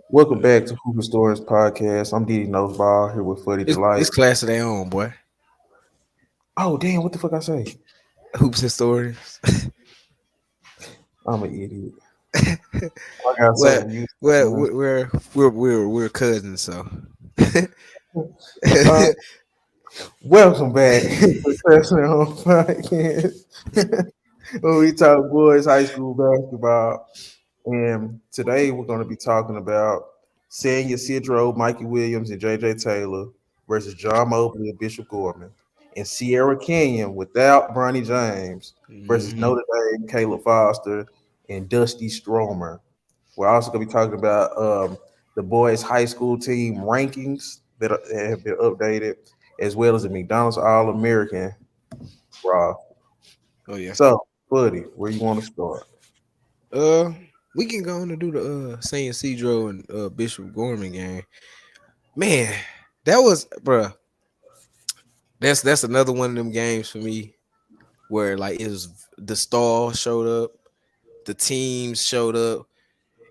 Welcome back to Hooper Stories Podcast. I'm Didi Noseball here with Fuddy It's Delight. class of their own, boy. Oh damn, what the fuck I say? Hoops and stories. I'm an idiot. I got well, something used well, to we're cousins, so uh, welcome back to Freshman Home Podcast. Where we talk boys high school basketball. And today we're going to be talking about Sanya Sidro, Mikey Williams, and JJ Taylor versus John Mobley and Bishop Gorman. And Sierra Kenyon without Bronny James versus Mhm. Notre Dame, Caleb Foster, and Dusty Stromer. We're also going to be talking about the boys' high school team rankings that have been updated, as well as the McDonald's All American. Raw. Oh yeah. So, Buddy, where you want to start? Uh, we can go on to do the Saint Cedro and Bishop Gorman game. Man, that was, bruh. That's another one of them games for me where like it was the star showed up, the teams showed up.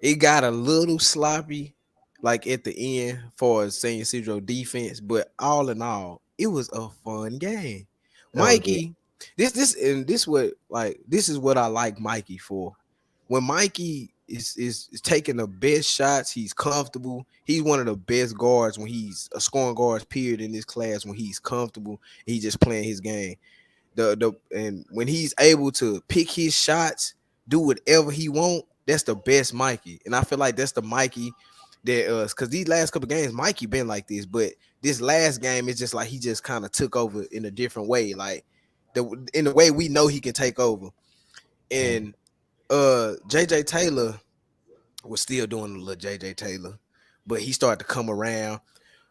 It got a little sloppy, like at the end for San Ysidro defense, but all in all, it was a fun game. Oh, yeah. Mikey, this is what I like Mikey for. When Mikey is taking the best shots, he's comfortable. He's one of the best guards when he's a scoring guards period in this class when he's comfortable. He's just playing his game. And when he's able to pick his shots, do whatever he want, that's the best Mikey. And I feel like that's the Mikey that because these last couple games, Mikey been like this, but this last game is just like he just kind of took over in a different way, like in the way we know he can take over. And JJ Taylor was still doing a little JJ Taylor, but he started to come around.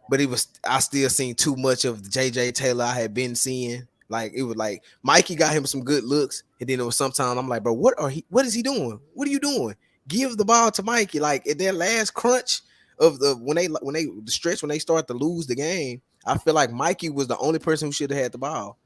But it was I still seen too much of the JJ Taylor I had been seeing. Like it was like Mikey got him some good looks, and then it was sometimes I'm like, bro, what is he doing? What are you doing? Give the ball to Mikey. Like at their last crunch of the stretch when they start to lose the game, I feel like Mikey was the only person who should have had the ball.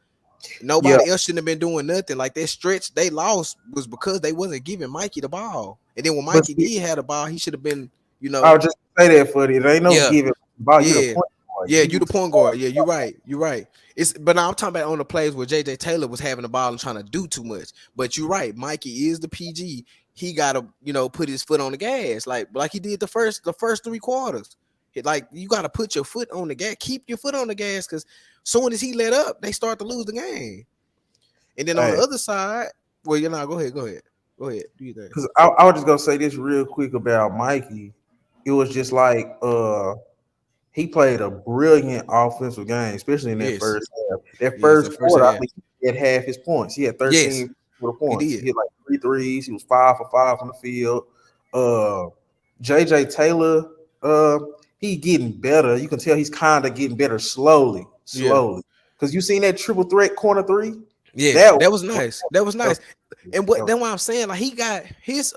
Yeah, Nobody else shouldn't have been doing nothing. Like that stretch they lost was because they wasn't giving Mikey the ball. And then when but Mikey see, did have the ball, he should have been, I would just say that for you. There ain't no yeah, giving ball. You the yeah. point guard. Yeah, you You the point guard. Yeah, you're right. You're right. It's but now I'm talking about on the plays where JJ Taylor was having the ball and trying to do too much. But you're right. Mikey is the PG. He gotta, put his foot on the gas, like he did the first 3 quarters. Like you gotta put your foot on the gas, keep your foot on the gas, because soon as he let up, they start to lose the game. And then on the hey, other side, well, go ahead. Do you think? because I was just gonna say this real quick about Mikey. It was just like he played a brilliant offensive game, especially in that Yes, first half. That yes. The first first quarter, I half. think he had half his points. He had Yes, 13 total he points. did. He had like three threes. He was 5 for 5 from the field. Uh, JJ Taylor, uh, he getting better. You can tell he's kind of getting better slowly, Yeah. slowly. Because you seen that triple threat corner three? Yeah, That that was was nice. That was that nice. And was, that's why I'm saying like he got his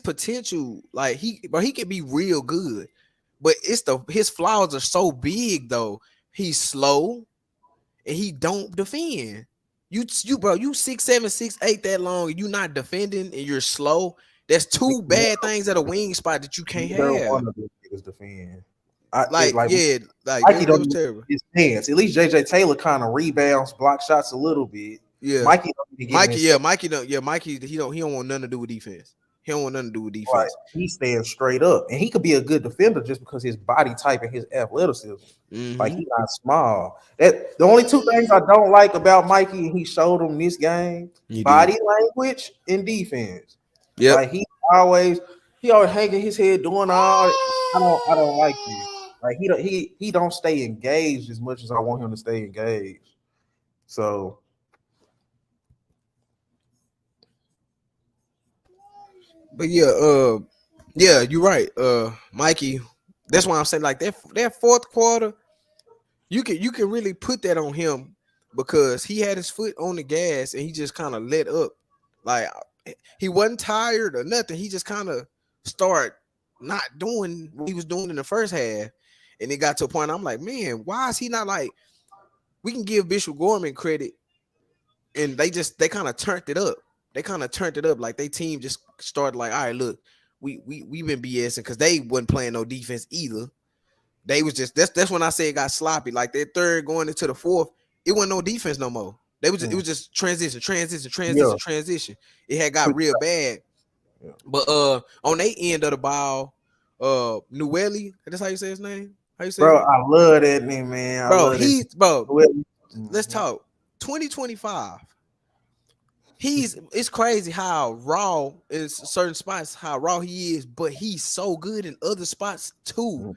potential, like he can be real good. But it's his flaws are so big though. He's slow and he don't defend. You 6'7", 6'8" that long, and you not defending and you're slow. That's two bad things at a wing spot that you can't neither have. one of them niggas defend. I it, Like, like yeah, like Mikey that don't was even terrible. get his hands. At least JJ Taylor kind of rebounds, block shots a little bit. Yeah. Mikey don't even get in Mikey, his yeah, hands. Mikey don't, yeah, Mikey, he don't want nothing to do with defense. He don't want nothing to do with Like defense. he stands straight up, and he could be a good defender just because his body type and his athleticism. Like Mm-hmm. he's not small. That the only two things I don't like about Mikey, and he showed him this game: You did. body language and defense. Yep. Like always he always hanging his head doing all. I don't like this. Like he don't stay engaged as much as I want him to stay engaged. So But yeah, you're right. Mikey, that's why I'm saying like that fourth quarter, you can really put that on him because he had his foot on the gas and he just kind of let up. Like he wasn't tired or nothing. He just kind of start not doing what he was doing in the first half. And it got to a point I'm like, man, why is he not like we can give Bishop Gorman credit and they kind of turned it up. They kind of turned it up. Like they team just started like, all right, look, we been BSing because they wasn't playing no defense either. They was just that's when I say it got sloppy. Like that third going into the fourth, it wasn't no defense no more. It Mm. was just Yeah. transition. It had got Quick. real bad. Yeah. But on their end of the ball, Newelly, that's how you say his name? How you say his Bro, name? I love that name, man. I Bro, love that. he's bro. Well, Let's mhm. talk. 2025. It's crazy how raw in certain spots, how raw he is, but he's so good in other spots too. Mhm.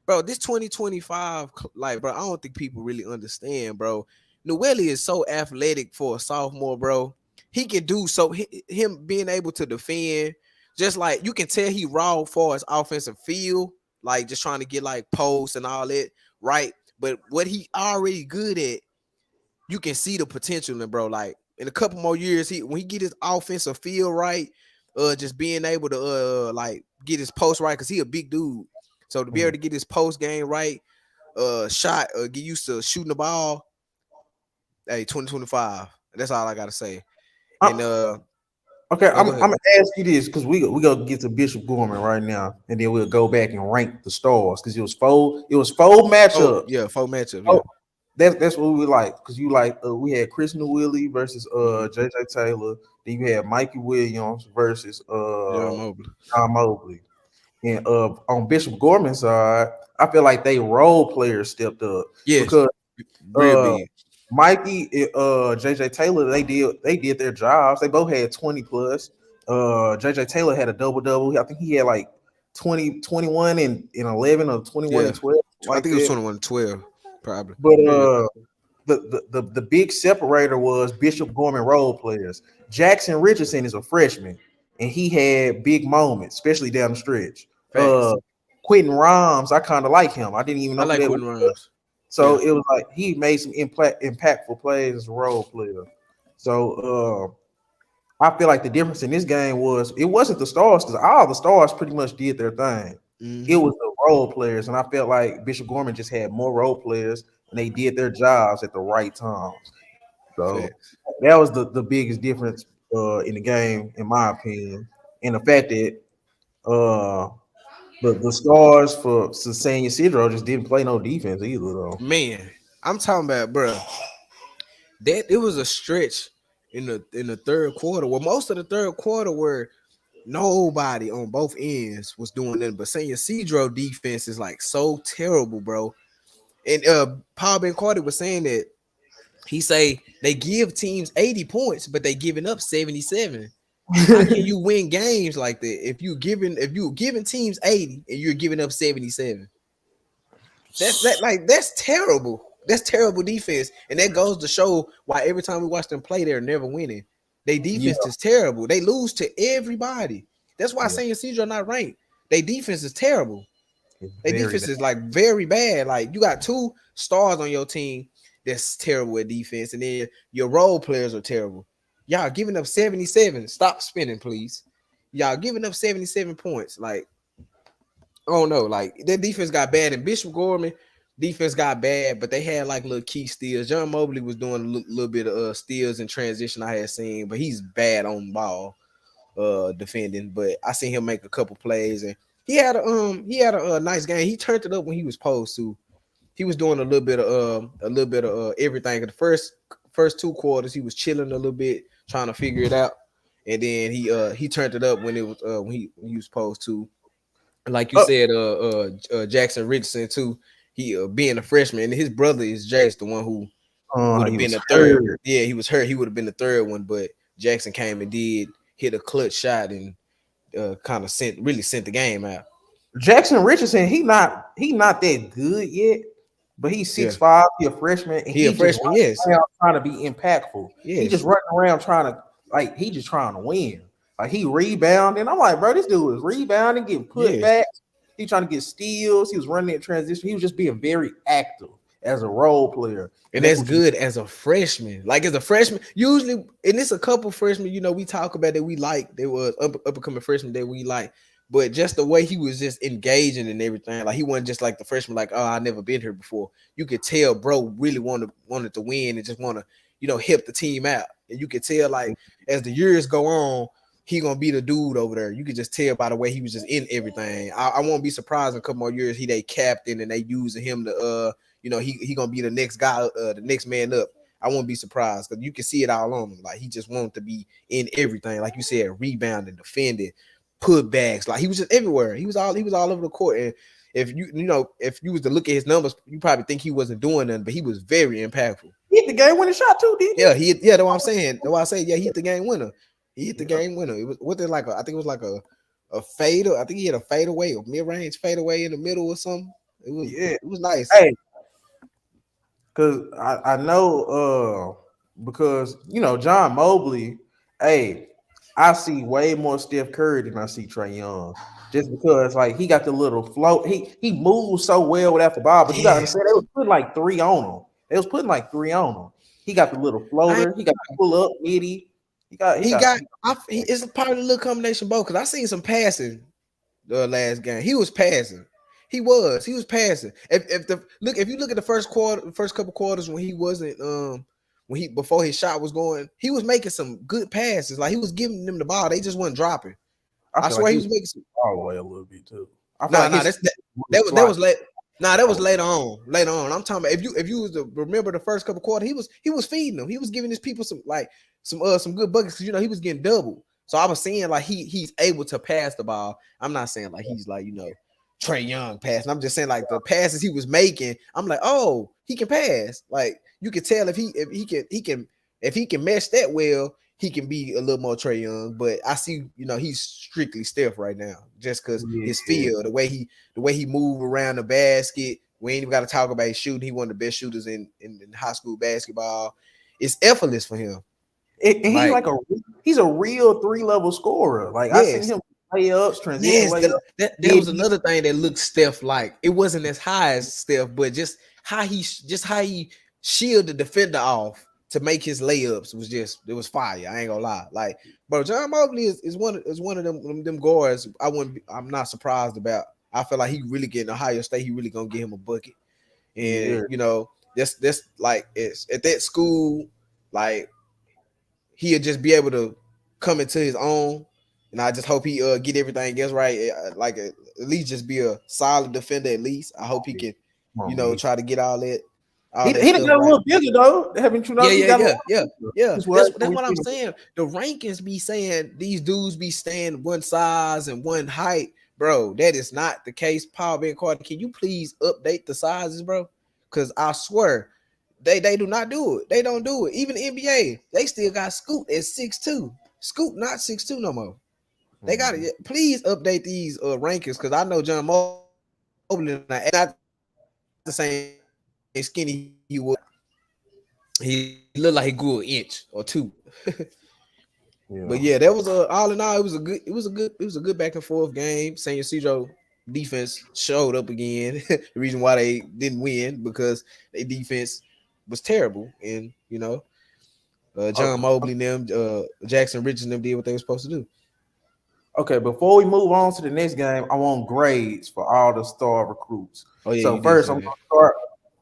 Bro, this 2025, like, bro, I don't think people really understand, bro. Noelle is so athletic for a sophomore, bro. He can do so. Him being able to defend, just like you can tell he raw for his offensive field, like just trying to get like posts and all that, right? But what he already good at, you can see the potential in, bro. Like in a couple more years, when he get his offensive feel right, just being able to like get his post right, because he a big dude. So to be able Mhm. to get his post game right, shot, get used to shooting the ball. Hey, 2025. That's all I gotta say. And Uh, okay, oh, I'm go ahead. gonna ask you this because we gonna get to Bishop Gorman right now, and then we'll go back and rank the stars because it was four Oh matchups. yeah, full matchup. Yeah, Oh, that's what we like because you like we had Chris Willie versus mm-hmm. JJ Taylor. Then you had Mikey Williams versus John Mobley. John Mobley. And on Bishop Gorman's side, I feel like they role players stepped up Yes, because real uh big. Mikey, JJ Taylor, they did their jobs. They both had 20 plus. JJ Taylor had a double double. I think he had like 20, 21 and 11 or 21 Yeah, and 12, I like think it was that. 21-12, probably. But Maybe. the big separator was Bishop Gorman role players. Jackson Richardson is a freshman, and he had big moments, especially down the stretch. Uh, Facts. Quentin Rhymes, I kind of like him. I didn't even I know who like that was. Quentin Rhymes. So Yeah, it was like he made some impactful plays as a role player. So I feel like the difference in this game was it wasn't the stars because all the stars pretty much did their thing. It mm-hmm. was the role players, and I felt like Bishop Gorman just had more role players and they did their jobs at the right times. So Facts. that was the biggest difference in the game, in my opinion, and the fact that uh the stars for San Ysidro just didn't play no defense either though. Man, I'm talking about, bro. That it was a stretch in the third quarter. Well, most of the third quarter where nobody on both ends was doing nothing. But San Ysidro defense is like so terrible, bro. And Paul Ben Carter was saying that he say they give teams 80 points, but they giving up 77. How can you win games like that if you giving teams 80 and you're giving up 77? That's terrible. That's terrible defense. And that goes to show why every time we watch them play, they're never winning. They Yeah, defense is terrible. They lose to everybody. That's why yeah, San Ysidro not ranked. They defense is terrible. it's Their very defense bad. is like very bad. Like you got two stars on your team that's terrible at defense, and then your role players are terrible. Y'all giving up 77. Stop spinning, please. Y'all giving up 77 points. Like, I don't know. Like their defense got bad, and Bishop Gorman defense got bad, but they had like little key steals. John Mobley was doing a little bit of steals and transition I had seen, but he's bad on ball defending. But I seen him make a couple plays, and he had a nice game. He turned it up when he was supposed to. He was doing a little bit of everything. In the first two quarters, he was chilling a little bit, trying to figure it out, and then he turned it up when it was when he was supposed to. Like you Oh, said, Jackson Richardson too. He being a freshman, and his brother is Jax, the one who would have he been was the third. hurt. Yeah, he was hurt. He would have been the third one, but Jackson came and did hit a clutch shot and kind of sent the game out. Jackson Richardson, he not that good yet, but he's Yeah, 6'5", he a freshman, and he a he just freshman. Yes, running around trying to be impactful. He just yes, running around trying to he just trying to win. Like he rebounding. I'm like, bro, this dude was rebounding, getting put yes. back. He trying to get steals. He was running in transition. He was just being very active as a role player, and And that's that's what you. good as a freshman. Like as a freshman, usually, and it's a couple freshmen, we talk about that we like. There was up and coming freshmen that we like. But just the way he was just engaging and everything, like he wasn't just like the freshman, like, oh, I never been here before. You could tell, bro, really wanted to win and just want to, help the team out. And you could tell, like, as the years go on, he gonna be the dude over there. You could just tell by the way he was just in everything. I won't be surprised in a couple more years he they captain and they using him to he gonna be the next guy, the next man up. I won't be surprised because you can see it all on him. Like he just wanted to be in everything, like you said, rebounding, defending, put backs. Like he was just everywhere. He was all over the court. And if you was to look at his numbers, you probably think he wasn't doing nothing, but he was very impactful. He hit the game winning shot too, didn't Yeah, he? that's what I'm saying. That's why I say, yeah, he hit the game winner. He hit the game winner. It was what they like. I think it was like a fade. I think he had a fadeaway or mid range fadeaway in the middle or something. Yeah. It was nice. Hey, because I know because John Mobley, hey, I see way more Steph Curry than I see Trey Young. Just because like he got the little float, he moves so well without the ball, but you gotta Yeah, understand they was putting like three on him. They was putting like three on him. He got the little I floater, he got the pull up midi. He he got got. It's part of the little combination both because I seen some passing the last game. He was passing. He was passing. If you look at the first quarter, the first couple quarters when he wasn't when he before his shot was going, he was making some good passes. Like he was giving them the ball, they just wasn't dropping. I I feel like swear he he was was making some. all the way a little bit too. I feel Nah, like nah, his that was slot. late. Nah, that was later on. Later on, I'm talking about if you was to remember the first couple quarters, he was feeding them. He was giving his people some good buckets because he was getting double. So I was saying like he's able to pass the ball. I'm not saying like he's like Trey Young passing. I'm just saying like the passes he was making. I'm like, oh, he can pass. Like you can tell if he can mesh that well, he can be a little more Trey Young. But I see he's strictly Steph right now, just because his Yeah, feel, the way he move around the basket. We ain't even got to talk about his shooting. He one of the best shooters in high school basketball. It's effortless for him. and Like, he's a real 3 level scorer. Like I seen yes, him layups, transition yes. layups. That was another thing that looked Steph like. It wasn't as high as Steph, but just how he shielded the defender off to make his layups it was fire. I ain't gonna lie. Like, bro, John Mobley is one of them guards. I'm not surprised about. I feel like he really getting a higher state. He really gonna get him a bucket. And Yeah. that's like it's at that school, like he'll just be able to come into his own. And I just hope he get everything else right. Like at least just be a solid defender. At least I hope he can, Come on, man. try to get all He that done stuff got a right. little bigger though. Haven't you Yeah, noticed? He yeah, got a yeah, little yeah, bigger. yeah. That's what That's what I'm we saying. The rankings be saying these dudes be staying one size and one height, bro. That is not the case. Paul Ben Carter, can you please update the sizes, bro? Because I swear they do not do it. They don't do it. Even the NBA, they still got Scoot at 6'2". Scoot not 6'2" no more. They got to please update these rankings because I know John Mobley not the same skinny he was when he was in high school. He looked like he grew an inch or two. But Yeah. yeah, that was all in all. It was a good back and forth game. San Ysidro defense showed up again. The reason why they didn't win because their defense was terrible, and John Okay. Mobley and them, Jackson Richardson and them did what they were supposed to do. Okay. Before we move on to the next game, I want grades for all the star recruits. Oh yeah, So you did first, say that.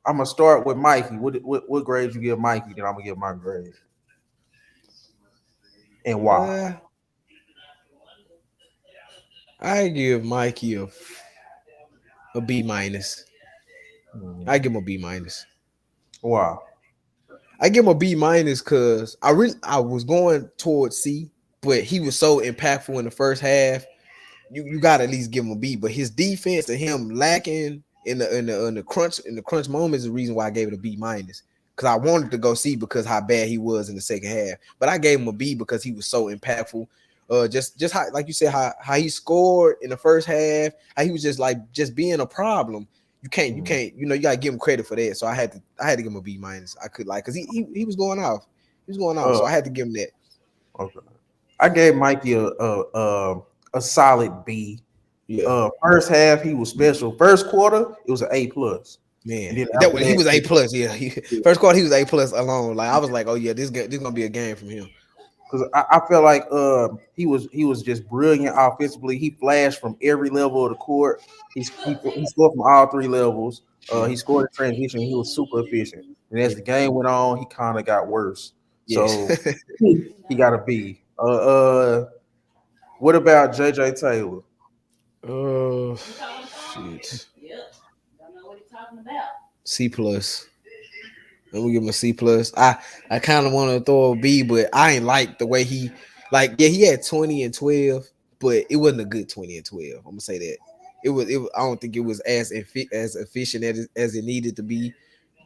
I'm gonna start with Mikey. What grades you give Mikey? Then I'm gonna give my grade and why. Uh, I give Mikey a B minus. I Mhm. give him a B minus. Why? I give him a B minus because I was going towards C, but he was so impactful in the first half. You got to at least give him a B. But his defense and him lacking in the crunch moment is the reason why I gave it a B minus. Because I wanted to go C because how bad he was in the second half, but I gave him a B because he was so impactful. Just how, like you said, how he scored in the first half, how he was just being a problem. You gotta give him credit for that. So I had to give him a B minus. I could because he was going off. He was going off. Uh, So I had to give him that. okay. I gave Mikey a solid B. Yeah. First half he was special. First quarter it was an A plus, and Man, then that after was he that, was A plus. Yeah, first quarter he was A plus alone. Like I was like, oh yeah, this gonna be a game from him. because I felt like he was just brilliant offensively. He flashed from every level of the court. He scored from all 3 levels. Yeah. He scored in transition. He was super efficient. And as Yeah. the game went on, he kind of got worse. Yes. So he got a B. What about JJ Taylor? Oh shit. C plus. I'm gonna give him a C plus. I kind of want to throw a B, but I ain't like the way he yeah, he had 20 and 12, but it wasn't a good 20 and 12. I'm gonna say that. I don't think it was as efficient as it needed to be.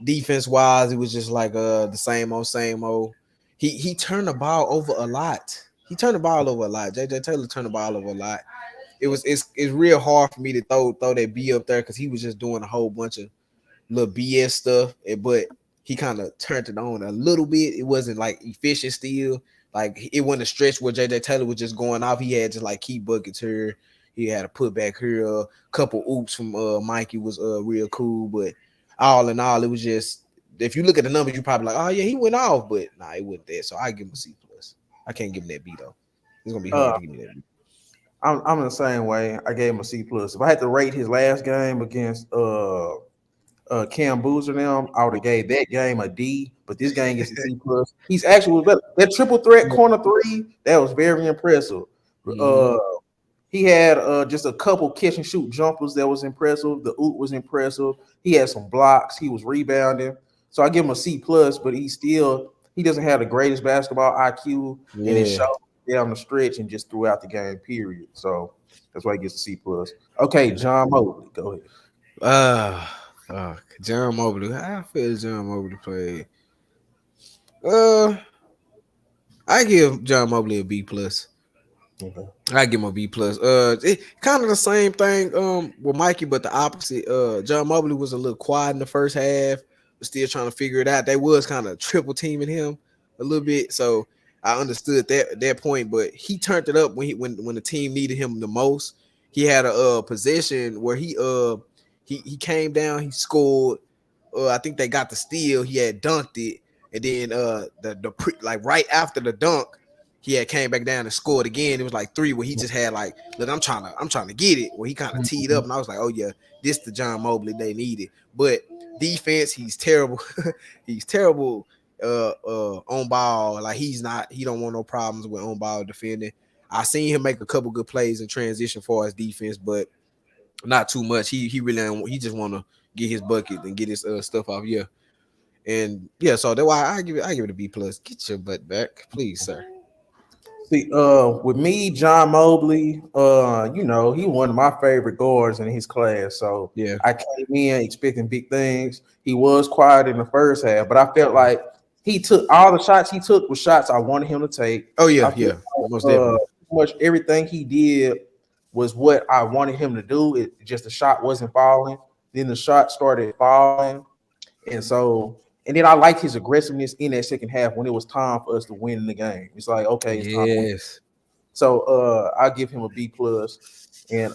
Defense wise, it was just like the same old same old. He turned the ball over a lot. He turned the ball over a lot. JJ Taylor turned the ball over a lot. It's real hard for me to throw that B up there because he was just doing a whole bunch of little BS stuff, but he kind of turned it on a little bit. It wasn't like efficient still. Like it wasn't a stretch where JJ Taylor was just going off. He had just like key buckets here. He had a putback here. A couple oops from Mikey was real cool. But all in all, it was just if you look at the numbers, you probably like, oh yeah, he went off, but nah, it wasn't that. So I give him a C plus. I can't give him that B though. It's gonna be hard Uh, to give me that B. I'm the same way. I gave him a C plus. If I had to rate his last game against Cam Boozer them, I would have gave that game a D, but this game gets a C plus. He's actually that triple threat corner three, that was very impressive. Mm-hmm. He had just a couple catch and shoot jumpers that was impressive. The oop was impressive. He had some blocks. He was rebounding. So I give him a C plus, but he doesn't have the greatest basketball IQ, and it Yeah. showed down the stretch and just throughout the game. Period. So that's why he gets a C plus. Okay, John Mobley, go ahead. Fuck. John Mobley. How I feel John Mobley played. Uh, I give John Mobley a B plus. Okay. I give him a B plus. It kind of the same thing with Mikey, but the opposite. John Mobley was a little quiet in the first half, was still trying to figure it out. They was kind of triple teaming him a little bit, so I understood that point. But he turned it up when the team needed him the most. He had a possession where he came down, he scored. I think they got the steal. He had dunked it, and then like right after the dunk, he had came back down and scored again. It was like three where he just had like, look, I'm trying to get it. Where he kind of teed up, and I was like, oh yeah, this the John Mobley they needed. But defense, he's terrible. He's terrible on ball. Like he don't want no problems with on ball defending. I seen him make a couple good plays in transition for his defense, but not too much. He really he just want to get his bucket and get his stuff off. Yeah, and yeah, so that's why I give it a B plus. Get your butt back, please, sir. See, with me, John Mobley, he one of my favorite guards in his class. So Yeah. I came in expecting big things. He was quiet in the first half, but I felt like he took all the shots he took was shots I wanted him to take. Oh I yeah, feel yeah, most like, definitely. pretty much everything he did was what I wanted him to do. It just the shot wasn't falling. Then the shot started falling, and then I liked his aggressiveness in that second half when it was time for us to win the game. It's like, okay, it's time to win. Yes. So I give him a B plus. And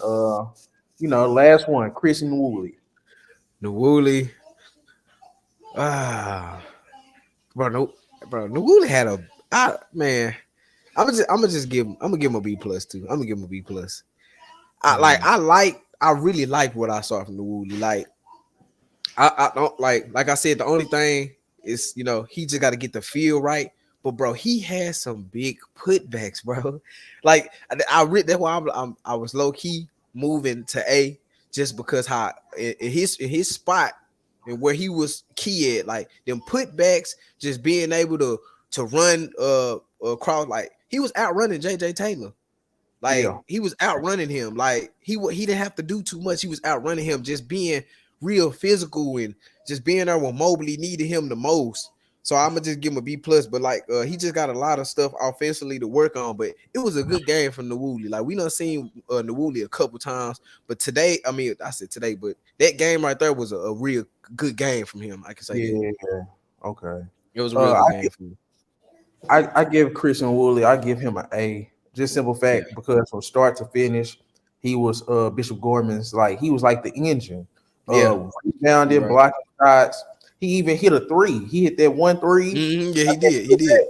last one, Chris and Woolley. Nwuli. Ah, bro, no, bro, Nwuli had a man. I'm gonna give him a B plus too. I'm gonna give him a B plus. I really like what I saw from Nwuli. Like I don't like I said, the only thing is, he just got to get the feel right. But bro, he had some big putbacks, bro. Like that's why I was low key moving to A, just because how in his spot and where he was key at, like them putbacks, just being able to run across, like he was outrunning JJ Taylor. Like Yeah, he was outrunning him. Like he didn't have to do too much. He was outrunning him, just being real physical and just being there when Mobley needed him the most. So I'm gonna just give him a B plus. But like he just got a lot of stuff offensively to work on. But it was a good game from Nwuli. Like we done seen Nwuli a couple times, but today, I mean, I said today, but that game right there was a real good game from him. I can say that yeah, okay. it was a real Uh, good I game from him. I give Christian Woolley, I give him an A. Just simple Yeah, fact because from start to finish, he was Bishop Gorman's, like he was like the engine. yeah, you're Rebounding, right. blocking shots. He even hit a three. He hit that one three. Yeah, he Got that did. He did. putback.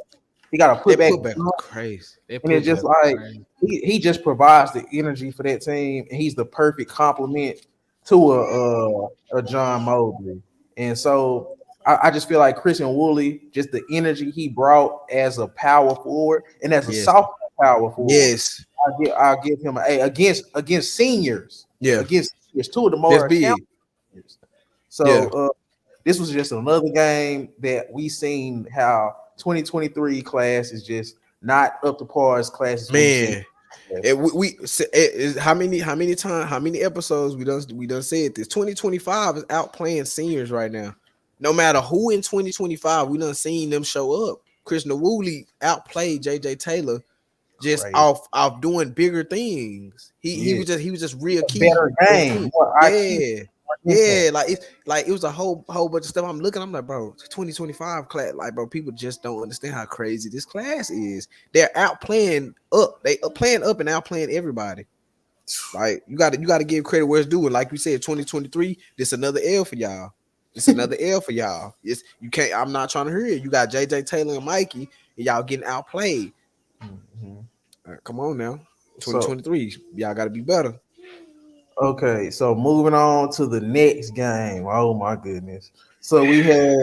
He got a That putback, putback was crazy. That and it's just putback was like crazy. he just provides the energy for that team, and he's the perfect complement to a John Mobley. And so I just feel like Christian Woolley, just the energy he brought as a power forward and as a Yes, soft power forward, yes, I'll give him an A against seniors, Yeah, against seniors, two of the that's more account. big. So Yeah, this was just another game that we seen how 2023 class is just not up to par as classes we've seen. man. How many times, how many episodes we done said this? 2025 is outplaying seniors right now. No matter who in 2025, we done seen them show up. Chris Woolley outplayed JJ Taylor just Crazy. off doing bigger things. He Yeah, was just real a key better on game, team. more IQ, Yeah. more impact. Yeah, like it was a whole bunch of stuff. I'm like, bro, 2025 class, like, bro, people just don't understand how crazy this class is. They're outplaying up, they are playing up and outplaying everybody. Like you gotta give credit where it's due. And like we said, 2023, this another L for y'all. It's another L for y'all. It's you can't. I'm not trying to hear it. You got JJ Taylor and Mikey, and y'all getting outplayed. Mhm. Come on now, So 2023, y'all got to be better. okay, so moving on to the next game. Oh my goodness. So we had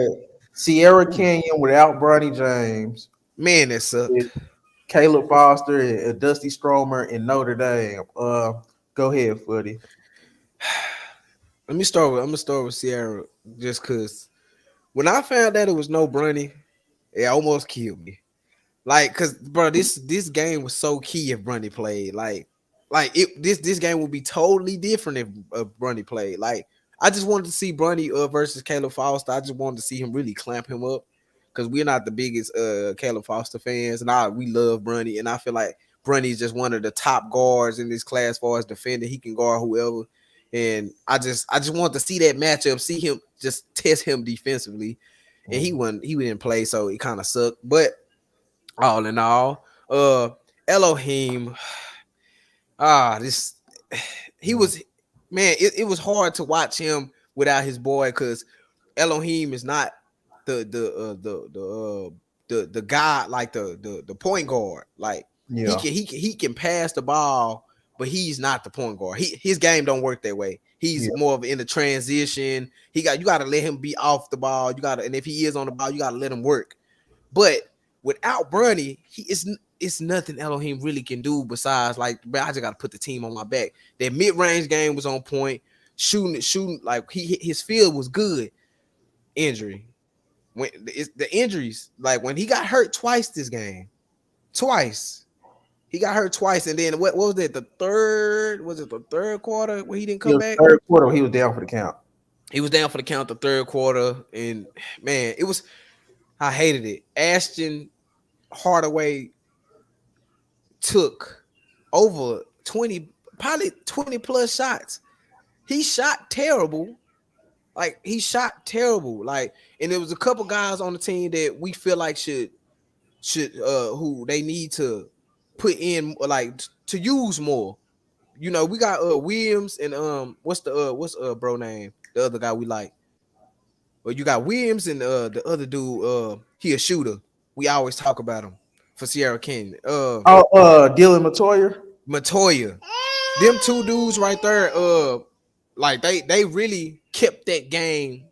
Sierra Ooh, Canyon without Bronny James, man, that with sucked. Caleb Foster and Dusty Stromer in Notre Dame. Go ahead, Footy. I'm gonna start with Sierra just cause when I found out it was no Bronny, it almost killed me. Like, cause bro, this game was so key if Brunny played. Like it this game would be totally different if Brunny played. Like, I just wanted to see Brunny versus Caleb Foster. I just wanted to see him really clamp him up. Cause we're not the biggest Caleb Foster fans, and we love Brunny, and I feel like Brunny is just one of the top guards in this class as far as defending. He can guard whoever. And I just want to see that matchup, see him just test him defensively. And he didn't play, so it kind of sucked. But all in all, Elohim, this he Mhm. was, man, it was hard to watch him without his boy because Elohim is not the guy, like the point guard. Like, he Yeah, can pass the ball, but he's not the point guard. His game don't work that way. He's yeah. more of in the transition. You got to let him be off the ball. And if he is on the ball, you got to let him work. But without Bronny, it's nothing Elohim really can do besides, like, bro, I just gotta put the team on my back. That mid-range game was on point, shooting like his field was good. Injury. When it's the injuries, like when he got hurt twice this game. Twice. He got hurt twice, and then what was it? The third quarter where he didn't It come was back? third quarter. He was down for the count. He was down for the count the third quarter, and man, I hated it. Ashton Hardaway took over 20, probably 20 plus shots. He shot terrible. Like, he shot terrible. Like, and there was a couple guys on the team that we feel like should who they need to put in, like, to use more. We got Williams and what's bro name? The other guy we like. Well, you got Williams and the other dude, he a shooter. We always talk about him for Sierra Canyon. Oh, Dylan Matoyer. Matoya. Them two dudes right there, like they really kept that game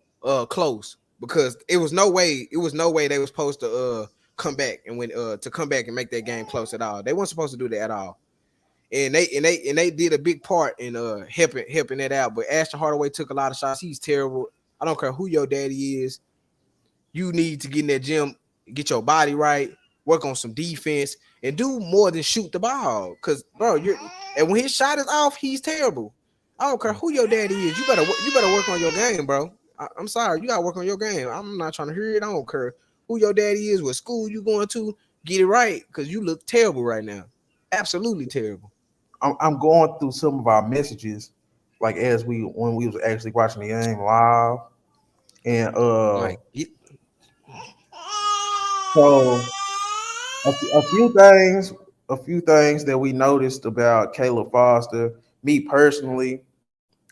close, because it was no way they was supposed to come back and come back and make that game close at all. They weren't supposed to do that at all. And they did a big part in helping that out. But Ashton Hardaway took a lot of shots. He's terrible. I don't care who your daddy is. You need to get in that gym, get your body right, work on some defense, and do more than shoot the ball. Cause bro, and when his shot is off, he's terrible. I don't care who your daddy is. You better work on your game, bro. I'm sorry, you gotta work on your game. I'm not trying to hear it. I don't care who your daddy is, what school you going to. Get it right, cause you look terrible right now. Absolutely terrible. I'm going through some of our messages, like as we when we was actually watching the game live, and Like, so a few things that we noticed about Caleb Foster. Me personally,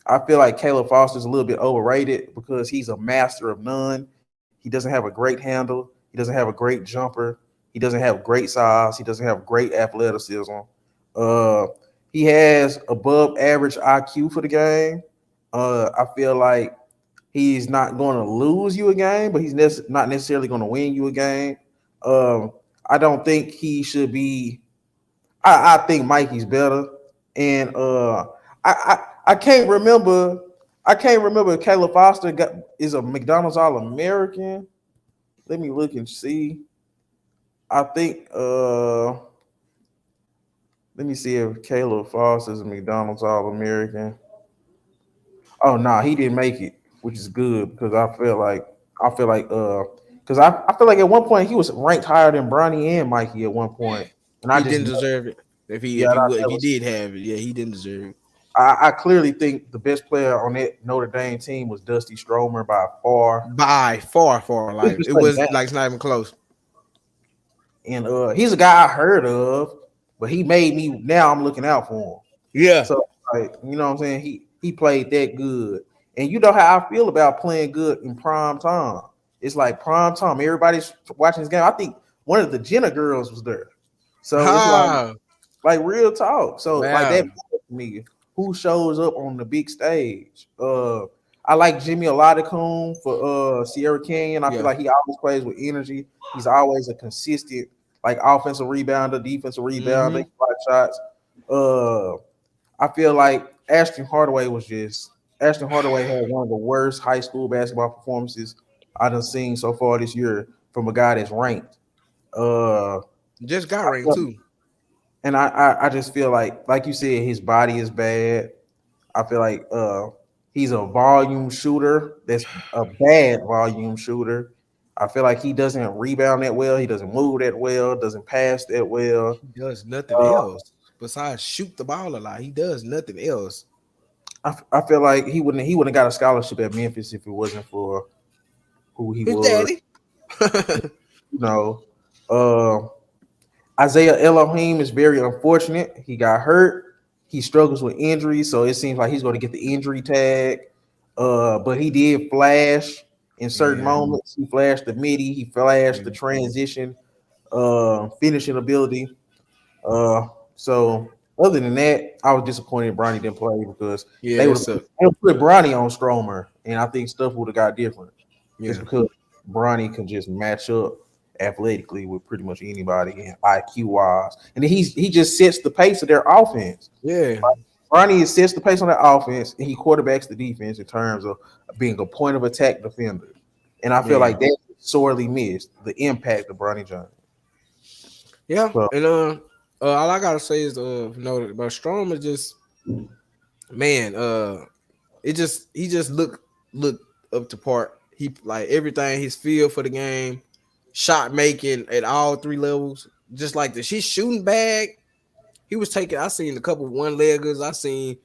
I feel like Caleb Foster is a little bit overrated because he's a master of none. He doesn't have a great handle. He doesn't have a great jumper. He doesn't have great size. He doesn't have great athleticism. Uh, he has above average IQ for the game. I feel like he's not going to lose you a game, but he's not necessarily going to win you a game. Um, I don't think he should be. I think Mikey's better, and I can't remember. I can't remember if Caleb Foster is a McDonald's All American. Let me look and see. I think let me see if Caleb Foster is a McDonald's All American. Oh no, he didn't make it, which is good because I feel like because I feel like at one point he was ranked higher than Bronny and Mikey at one point, and I He just didn't deserve it. yeah, I If he never did have it, yeah, he didn't deserve it. I clearly think the best player on that Notre Dame team was Dusty Stromer by far. By far, far, Let's like just it say was that. like it's not even close. And he's a guy I heard of, but he made me now I'm looking out for him. Yeah. So like you know what I'm saying? He played that good. And you know how I feel about playing good in prime time. It's like prime time. Everybody's watching this game. I think one of the Jenna girls was there. So it's Ha! like real talk. So like that Wow. matters to me. Who shows up on the big stage? I like Jimmy Oladipo for Sierra Canyon. I feel Yeah. like he always plays with energy. He's always a consistent like offensive rebounder, defensive rebounder, Mm-hmm. he block shots. Uh I feel like Ashton Hardaway had one of the worst high school basketball performances I done seen so far this year from a guy that's ranked. Uh Just got ranked too. and I just feel like you said, his body is bad. I feel like he's a volume shooter. That's a bad volume shooter. I feel like he doesn't rebound that well. He doesn't move that well. Doesn't pass that well. He does nothing Uh, else besides shoot the ball a lot. He does nothing else. I feel like he wouldn't got a scholarship at Memphis if it wasn't for who he His was. daddy. You know, uh, Isaiah Elohim is very unfortunate. He got hurt. He struggles with injuries, so it seems like he's going to get the injury tag. But he did flash in certain Yeah. moments. He flashed the midi. He flashed the Yeah. transition, finishing ability. Uh, so other than that, I was disappointed Bronny didn't play because Yeah, they would that's have a put Bronny on Stromer, and I think stuff would have got different just yeah. because Bronny can just match up athletically with pretty much anybody and IQ wise, and then he just sets the pace of their offense. Yeah. Bronny sets the pace on their offense, and he quarterbacks the defense in terms of being a point of attack defender. And I feel Yeah. like that sorely missed the impact of Bronny Jones. Yeah. So And all I gotta say is no, but Strom is just man, it just he just look up to part. He like everything, his feel for the game, shot making at all three levels. Just like the she's shooting bag. He was taking. I seen a couple one leggers. I seen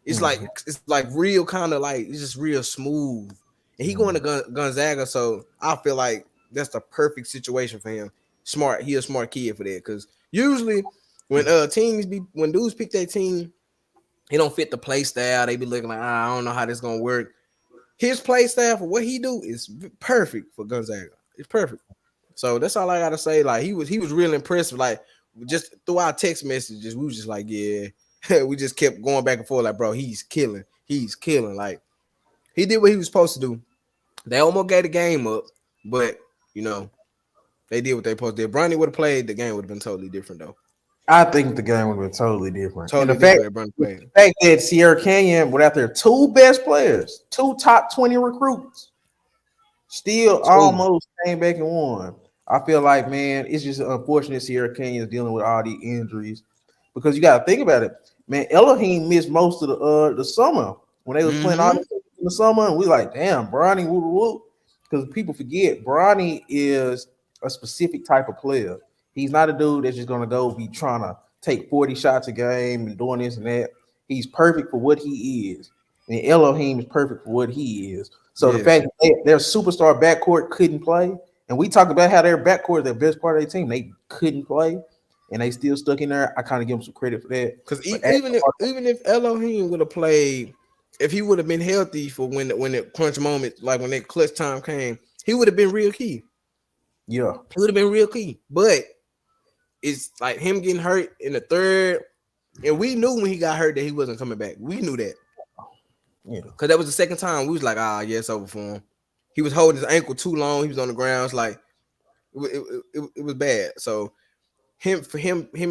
mhm, it's like real kind of like it's just real smooth. And he going to mhm. Gonzaga, so I feel like that's the perfect situation for him. Smart. He a smart kid for that because usually when teams be when dudes pick their team, he don't fit the play style. They be looking like I don't know how this gonna work. His play style for what he do is perfect for Gonzaga. It's perfect. So that's all I gotta say. Like he was real impressive. Like just through our text messages, we was just like, yeah, we just kept going back and forth. Like, bro, he's killing. He's killing. Like he did what he was supposed to do. They almost gave the game up, but you know they did what they supposed to do. If Bronny would have played, the game would have been totally different though. I think the game would have been totally different. And Totally different if Bronny played. the fact that Sierra Canyon without their two best players, two top 20 recruits, still Two. almost came back and won. I feel like, man, it's just unfortunate Sierra Canyon is dealing with all the injuries because you got to think about it, man. Elohim missed most of the summer when they was playing all Mm-hmm. this in the summer, and we like, damn, Bronny, woo woo, because people forget Bronny is a specific type of player. He's not a dude that's just gonna go be trying to take 40 shots a game and doing this and that. He's perfect for what he is, and Elohim is perfect for what he is. So the Yes. fact that their superstar backcourt couldn't play, and we talked about how their backcourt, the best part of their team, they couldn't play, and they still stuck in there. I kind of give them some credit for that. Because But even if Elohim would have played, if he would have been healthy for when the crunch moment, like when that clutch time came, he would have been real key. yeah, He would have been real key. But it's like him getting hurt in the third, and we knew when he got hurt that he wasn't coming back. We knew that yeah, because that was the second time we was like, yeah, it's over for him. He was holding his ankle too long. He was on the ground. It's like it was bad. So him and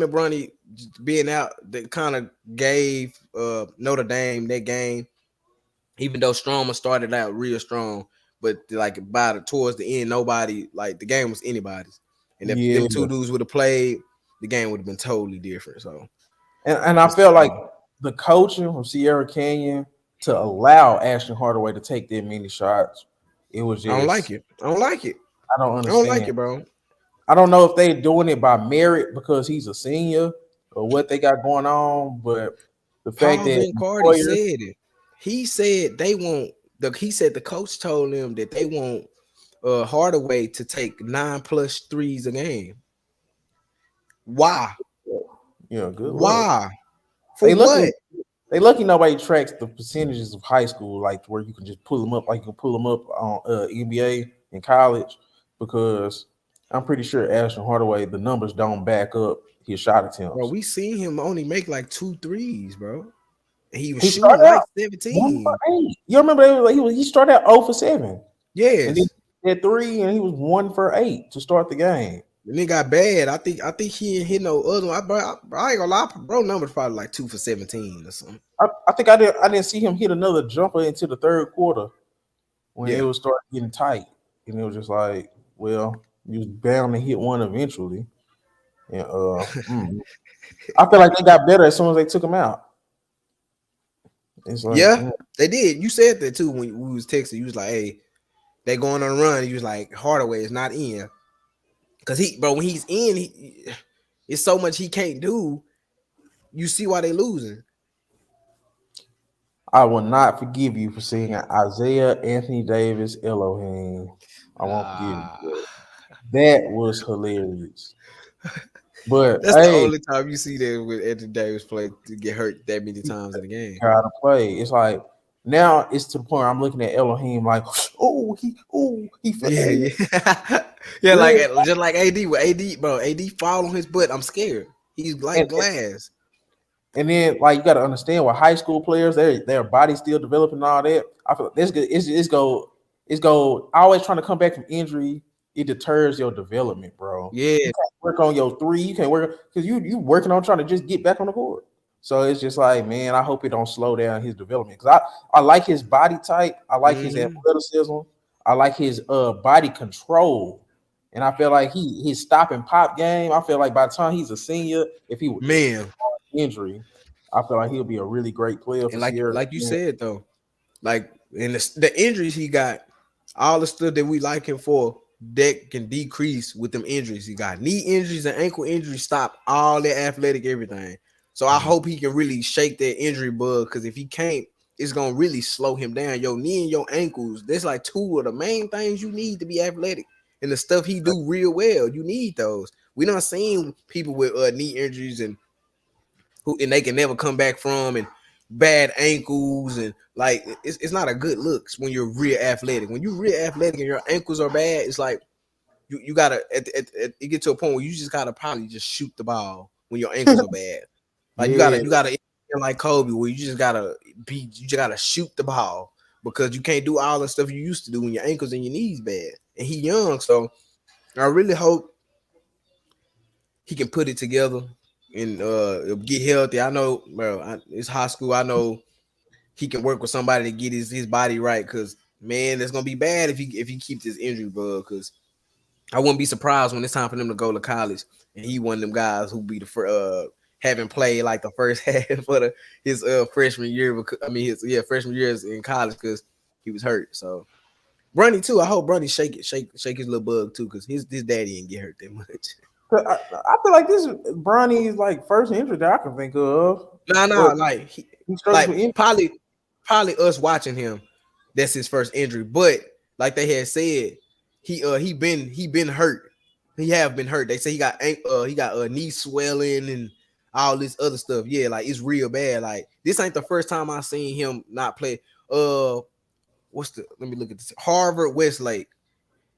Bronny being out that kind of gave Notre Dame that game. Even though Stromer started out real strong, but like by the towards the end, nobody like the game was anybody's. And if Yeah, them two dudes would have played, the game would have been totally different. So and I it's felt like the coaching from Sierra Canyon to allow Ashton Hardaway to take that many shots, it was I don't like just it. I don't like it. I don't I don't like understand. it, bro. I don't know if they're doing it by merit because he's a senior or what they got going on, but the fact Paul that Van Cardy employers, said it. He said they want he said the coach told them that they want Hardaway to take 9+ threes a game. Why? good luck. Why? For They lucky what? they lucky nobody tracks the percentages of high school, like where you can just pull them up, like you can pull them up on NBA in college, because I'm pretty sure Ashton Hardaway the numbers don't back up his shot Bro, attempts. we seen him only make like 2 threes, bro. And he was He shooting started like out 17. 1 for 8. You remember he started out 0 for 7, and then Yes. he had 3, and he was 1 for 8 to start the game. And it got bad. I think he ain't hit no other one. I ain't gonna lie, bro. Numbers probably like 2 for 17 or something. I think I didn't see him hit another jumper into the third quarter when it Yeah. was starting getting tight, and it was just like, well, you was bound to hit one eventually. And I feel like they got better as soon as they took him out. It's like, Yeah, they did. You said that too when we was texting. You was like, hey, they going on a run. You was like, Hardaway is not in. Cause bro, when he's in, it's so much he can't do. You see why they losing. I will not forgive you for singing Isaiah Anthony Davis Elohim. I won't forgive you. Ah. That was hilarious. But That's the hey, only time you see that with Anthony Davis play to get hurt that many times in the game. gotta play. It's like now it's to the point where I'm looking at Elohim like, he Yeah, fell. yeah, yeah. Like Really? just like AD with AD, bro. AD fall on his butt. I'm scared. He's like And, glass. and then like you got to understand with high school players, their body still developing and all that. I feel like this good. It's go always trying to come back from injury. It deters your development, bro. Yeah, You can't work on your three. You can't work because you working on trying to just get back on the court. So it's just like, man, I hope it don't slow down his development because I like his body type. I like his mm-hmm. athleticism. I like his body control. And I feel like his stop and pop game. I feel like by the time he's a senior, if he Man. injury, I feel like he'll be a really great player for And like Sierra. like you said though, like in the injuries he got, all the stuff that we like him for, that can decrease with them injuries. He got knee injuries and ankle injuries, stop all that athletic everything. So I hope he can really shake that injury bug, because if he can't, it's gonna really slow him down. Your knee and your ankles, that's like two of the main things you need to be athletic. And the stuff he do real well, you need those. We not seeing people with knee injuries and they can never come back from, and bad ankles, and like it's not a good looks when you're real athletic. When you're real athletic and your ankles are bad, it's like you gotta it get to a point where you just gotta probably just shoot the ball when your ankles are bad. Like you Yeah, gotta like Kobe, where you just gotta shoot the ball, because you can't do all the stuff you used to do when your ankles and your knees bad. And he young, so I really hope he can put it together and get healthy. I know, bro, it's high school. I know he can work with somebody to get his body right, because man, it's gonna be bad if he keeps this injury bug. Because I wouldn't be surprised when it's time for them to go to college and he one of them guys who be the having played like the first half of his freshman year. Because, I mean, his freshman years in college, because he was hurt. So Bronny too. I hope Bronny shake his little bug too, because his daddy didn't get hurt that much. I feel like this is Bronny's like first injury that I can think of. Nah, But like he struggles like with injury. probably us watching him, that's his first injury. But like they had said, he been hurt. He have been hurt. They say he got knee swelling and all this other stuff. Yeah, like it's real bad. Like this ain't the first time I seen him not play. Let me look at this. Harvard Westlake.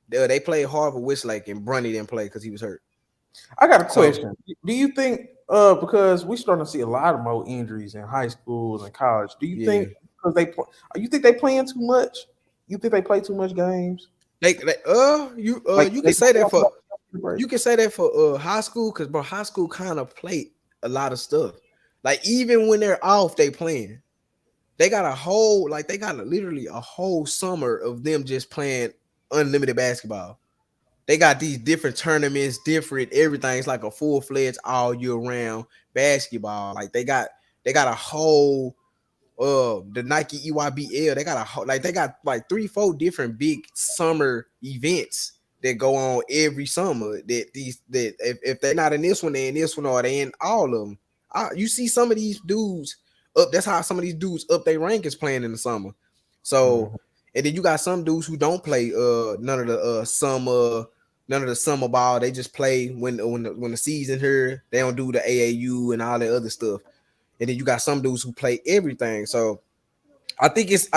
They played Harvard Westlake and Bronny didn't play because he was hurt. I got a So question. Do you think because we're starting to see a lot of more injuries in high schools and college, do you yeah, think because you think they playing too much? You think they play too much games? they Like you they can say that for. you can say that for high school because bro, high school kind of play a lot of stuff. Like even when they're off, they playing. They got a whole like they got literally a whole summer of them just playing unlimited basketball. They got these different tournaments, different everything. It's like a full fledged all year round basketball. Like they got a whole the Nike EYBL. They got like they got like 3-4 different big summer events that go on every summer. That if they're not in this one, they're in this one, or they in all of them. You see some of these dudes up. That's how some of these dudes up their rank is playing in the summer. So Mhm. and then you got some dudes who don't play none of the summer ball. They just play when the season here. They don't do the AAU and all that other stuff. And then you got some dudes who play everything. So I think it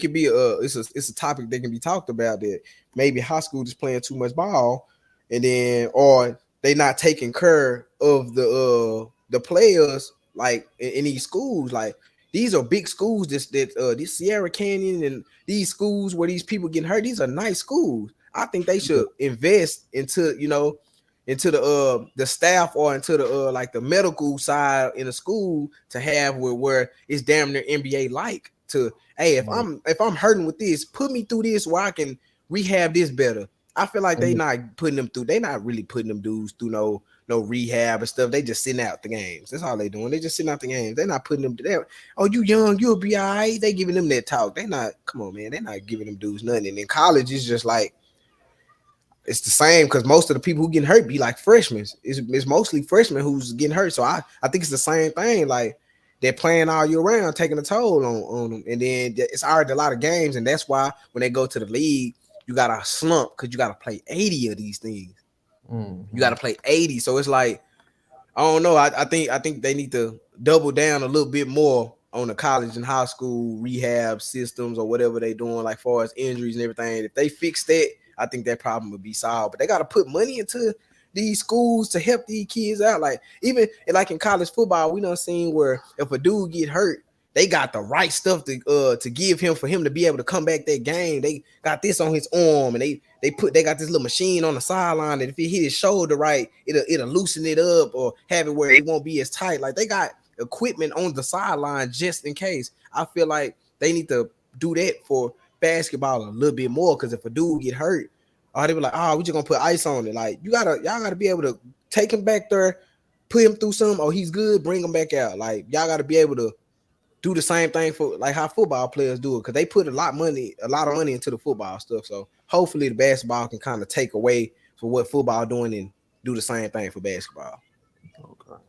could be it's a topic that can be talked about that maybe high school is playing too much ball, and then or they not taking care of the players like in these schools. Like these are big schools. This Sierra Canyon and these schools where these people getting hurt. These are nice schools. I think they should invest into into the staff or into the like the medical side in the school to have where it's damn near NBA like to hey Mhm. if I'm hurting with this, put me through this where I can rehab this better. I feel like they Mhm. not putting them through. They not really putting them dudes through no rehab and stuff. They just sitting out the games. That's all they doing. They just sitting out the games. They're not putting them to that. Oh, you young, you'll be all right. They giving them that talk. They not. Come on, man. They're not giving them dudes nothing. And in college, it's just like it's the same because most of the people who getting hurt be like freshmen. It's mostly freshmen who's getting hurt. So I think it's the same thing. Like they're playing all year round, taking a toll on them. And then it's already a lot of games. And that's why when they go to the league, you got to slump because you got to play 80 of these things. You got to Mhm. play 80. So it's like I don't know. I think they need to double down a little bit more on the college and high school rehab systems or whatever they doing, like far as injuries and everything. If they fix that, I think that problem would be solved. But they got to put money into these schools to help these kids out. Like even like in college football, we done seen where if a dude get hurt, they got the right stuff to give him for him to be able to come back that game. They got this on his arm, and they got this little machine on the sideline that if it hit his shoulder right, it'll loosen it up or have it where it won't be as tight. Like they got equipment on the sideline just in case. I feel like they need to do that for basketball a little bit more because if a dude get hurt, they be like, oh, we just gonna put ice on it. Like y'all gotta be able to take him back there, put him through some. Oh, he's good, bring him back out. Like y'all gotta be able to do the same thing for like how football players do it because they put a lot of money into the football stuff. So hopefully the basketball can kind of take away from what football doing and do the same thing for basketball. Okay.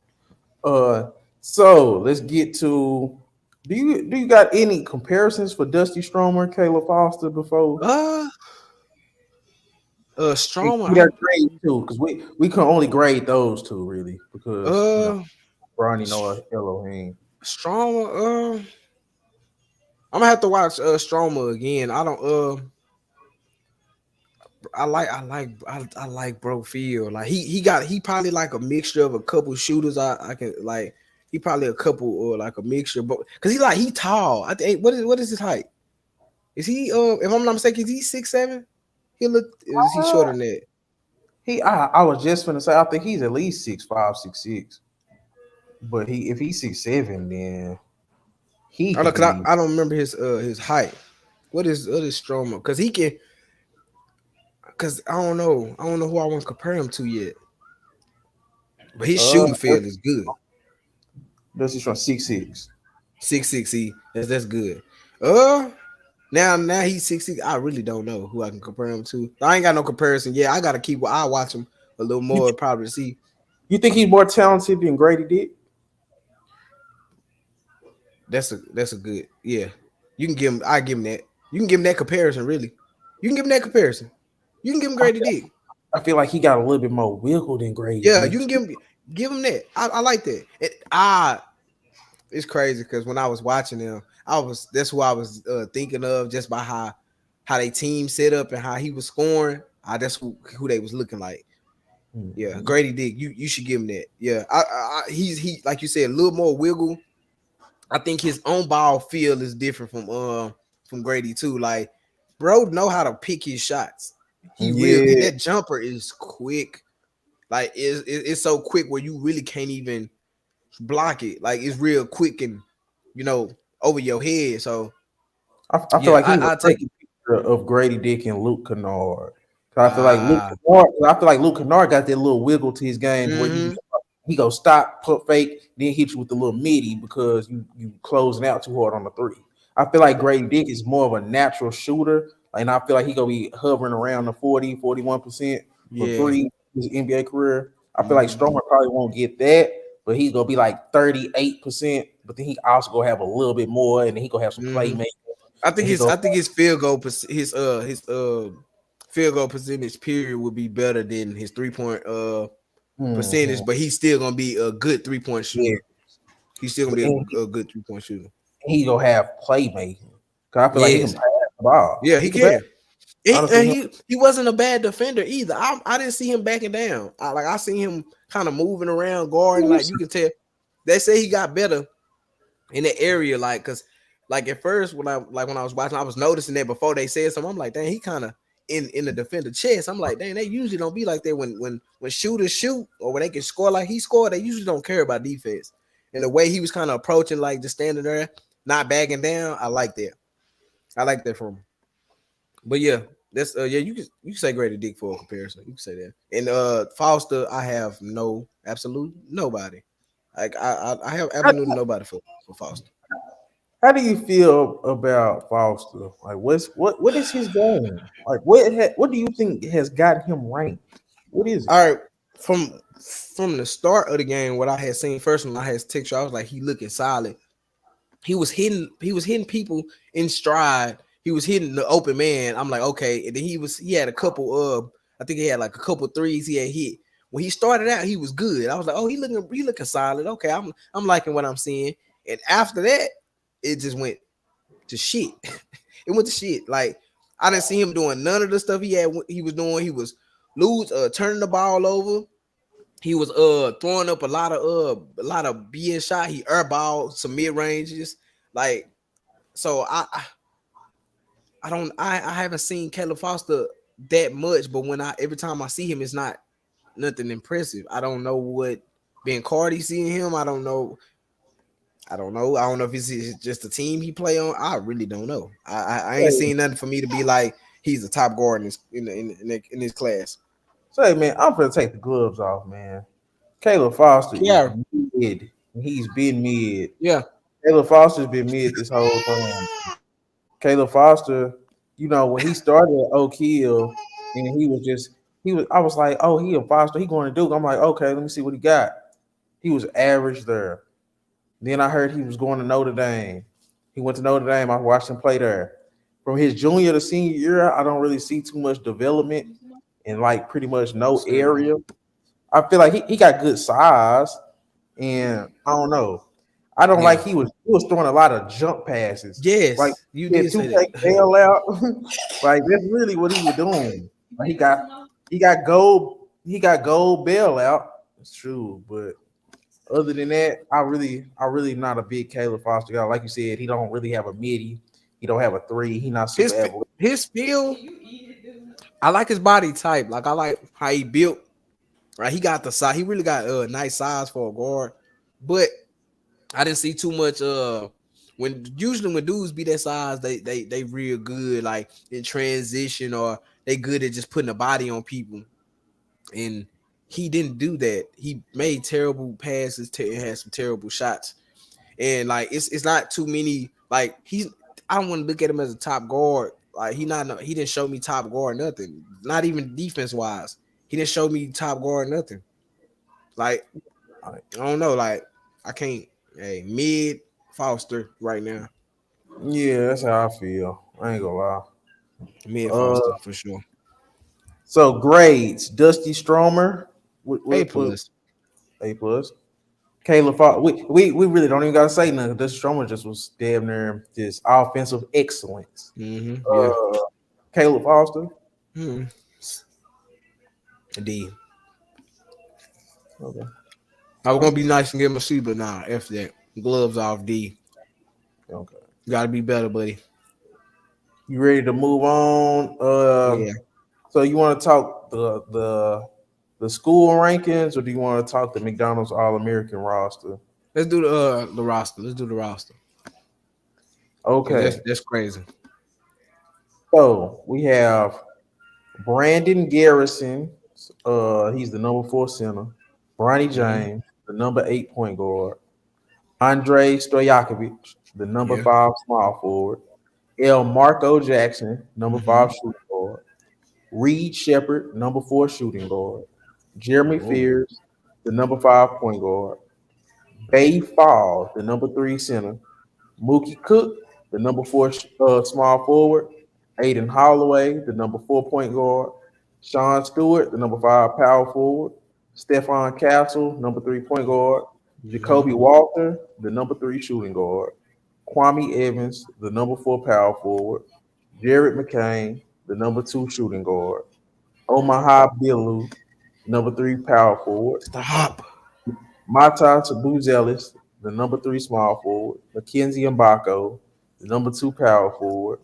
Uh, so let's get to. Do you got any comparisons for Dusty Stromer, Caleb Foster before? Uh, And Stromer, give me their grade too, because we can only grade those two really because uh, Bronny Noah Elohim. Stromer, I'm gonna have to watch Stromer again. I don't I like Bro Field. Like he probably like a mixture of a couple shooters. I can like he probably a couple or like a mixture, but because he tall. I think what is his height? Is he if I'm not mistaken, is he 6'7"? He look is he shorter than that? I was just gonna say I think he's at least 6'5", 6'6". But if he's 6'7", then he I don't could cause be. I don't remember his height. What is Stromer? Cause he can cause I don't know who I want to compare him to yet. But his Uh, shooting field is good. Dusty Strong 6'6". 6'6", that's good. Now he's 6'6". I really don't know who I can compare him to. I ain't got no comparison. Yeah, I gotta keep. I watch him a little You more probably to see. you think he's more talented than Grady Dick? That's a good. Yeah, you can give him. I give him that. You can give him that comparison. Really, you can give him that comparison. You can give him I Grady feel, Dick. I feel like he got a little bit more wiggle than Grady Yeah, you Dick. can give him that. I like that. It's crazy because when I was watching him, that's who I was thinking of just by how they team set up and how he was scoring. That's who they was looking like. Yeah, Mhm. Grady Dick, you should give him that. Yeah, he like you said, a little more wiggle. I think his own ball feel is different from Grady too. Like, bro, know how to pick his shots. Yeah, That jumper is quick. Like it's so quick where you really can't even block it. Like it's real quick and you know over your head. So I feel yeah, like he's a I take it. perfect picture of Grady Dick and Luke Kennard. 'Cause I feel like Ah, Luke Kennard got that little wiggle to his game to where mm-hmm. he go stop, put fake, then hit you with the little midi because you closing out too hard on the three. I feel like Grady Dick is more of a natural shooter. And I feel like he gonna be hovering around the 41% from Yeah. three his NBA career. I feel like Mm-hmm. Stromer probably won't get that, but he's gonna be like 38%. But then he also gonna have a little bit more, and then he gonna have some Mm-hmm. playmaking, and he I gonna think his field goal percentage period would be better than his 3 point percentage, mhm, but he's still gonna be a good 3 point yeah. shooter. He's still gonna But be then a good 3 point shooter. he gonna have playmaking. Cause I feel like he can Yes, pass the ball. yeah, He he can pass. can. He, Honestly, he wasn't a bad defender either. I didn't see him backing down. I seen him kind of moving around, guarding. Like you can tell, they say he got better in the area. Like because like at first when I was watching, I was noticing that before they said something. I'm like, dang, he kind of in the defender chest. I'm like, dang, they usually don't be like that when shooters shoot or when they can score like he scored. They usually don't care about defense. And the way he was kind of approaching, like just standing there, not backing down, I like that. I like that from him. But yeah, that's yeah, you can say Grady Dick for a comparison. You can say that. And Foster, I have no absolute nobody. Like I have how, absolutely nobody for Foster. how do you feel about Foster? Like, what is his game? Like, what do you think has got him ranked? What is it? All right, from the start of the game, what I had seen first when I had texted you, I was like, he looking solid. He was hitting people in stride. He was hitting the open man. I'm like, okay. And then he had a couple I think he had like a couple threes he had hit. When he started out, he was good. I was like, oh, he looking solid. Okay, I'm liking what I'm seeing. And after that, it just went to shit. It went to shit. Like I didn't see him doing none of the stuff he was doing. He was turning the ball over. He was throwing up a lot of BS shot. He airballed some mid ranges. Like so I haven't seen Caleb Foster that much, but when I every time I see him, it's not nothing impressive. I don't know what Ben Cardi seeing him. I don't know. I don't know. I don't know if it's just the team he play on. I really don't know. I ain't Say, seen nothing for me to be like he's a top guard in this class. say, man, I'm gonna take the gloves off, man. Caleb Foster is Yeah, mid. He's been mid. yeah, Caleb Foster's been mid this whole time. Caleb Foster, when he started at Oak Hill, and I was like, oh, he a Foster, he going to Duke. I'm like, okay, let me see what he got. He was average there. Then I heard he was going to Notre Dame. He went to Notre Dame. I watched him play there. From his junior to senior year, I don't really see too much development in like pretty much no same. area. I feel like he got good size, and I don't know. I don't Yeah. like he was throwing a lot of jump passes. Like Yes, you he had did two say take that. bail out. Like that's really what he was doing. Like he got gold bailout. It's true, but other than that, I really not a big Caleb Foster guy. Like you said, he don't really have a midi. He don't have a three. He not super athletic. His feel, I like his body type. Like I like how he built. Right, he got the size. He really got a nice size for a guard. But I didn't see too much. When usually when dudes be that size, they real good like in transition or they good at just putting a body on people. And he didn't do that. He made terrible passes. Had some terrible shots. And like it's not too many. Like I don't want to look at him as a top guard. Like he didn't show me top guard nothing. Not even defense wise. He didn't show me top guard nothing. Like I don't know. Like I can't. Hey, mid Foster right now. Yeah, that's how I feel. I ain't gonna lie. Mid Foster Uh, for sure. so grades: Dusty Stromer, A with plus. A plus. Caleb Foster. We really don't even gotta say nothing. Dusty Stromer just was damn near just offensive excellence. Yeah. Uh, Caleb Foster. Mm-hmm. D. Okay. I was All gonna right. be nice and give him a C, but nah. F that. Gloves off. D. Okay. You gotta be better, buddy. You ready to move on? Yeah. So you want to talk the school rankings, or do you want to talk the McDonald's All American roster? Let's do the roster. Let's do the roster because Okay, that's crazy. so we have Brandon Garrison. He's the number 4 center. Bronny Hmm. James, the number 8 point guard. Andre Stojakovic, the number Yeah. 5 small forward. L. Marco Jackson, number Hmm. 5 shooting guard. Reed Shepard, number 4 shooting guard. Jeremy Oh. Fears, the number 5 point guard. Bay Fall, the number 3 center. Mookie Cook, the number 4 small forward. Aiden Holloway, the number 4 point guard. Sean Stewart, the number 5 power forward. Stephon Castle, number 3 point guard. Hmm. Jacoby Walter, the number 3 shooting guard. Kwame Evans, the number 4 power forward. Jared McCain, the number 2 shooting guard. Omaha Billu, number 3 power forward. Stop. Mata Tabuzelis, the number 3 small forward. Mackenzie Mbako, the number 2 power forward.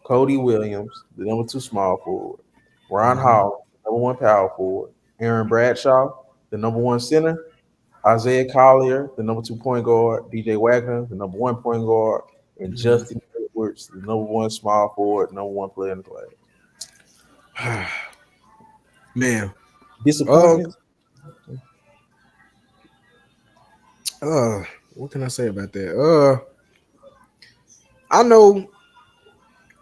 Cody Williams, the number 2 small forward. Ron Hmm. Hall, the number 1 power forward. Aaron Bradshaw, the number 1 center. Isaiah Collier, the number 2 point guard. DJ Wagner, the number 1 point guard. And Justin Edwards, the number 1 small forward, number 1 player in the class. Hmm. Man. Um. Disappointments? Uh. What can I say about that? I know.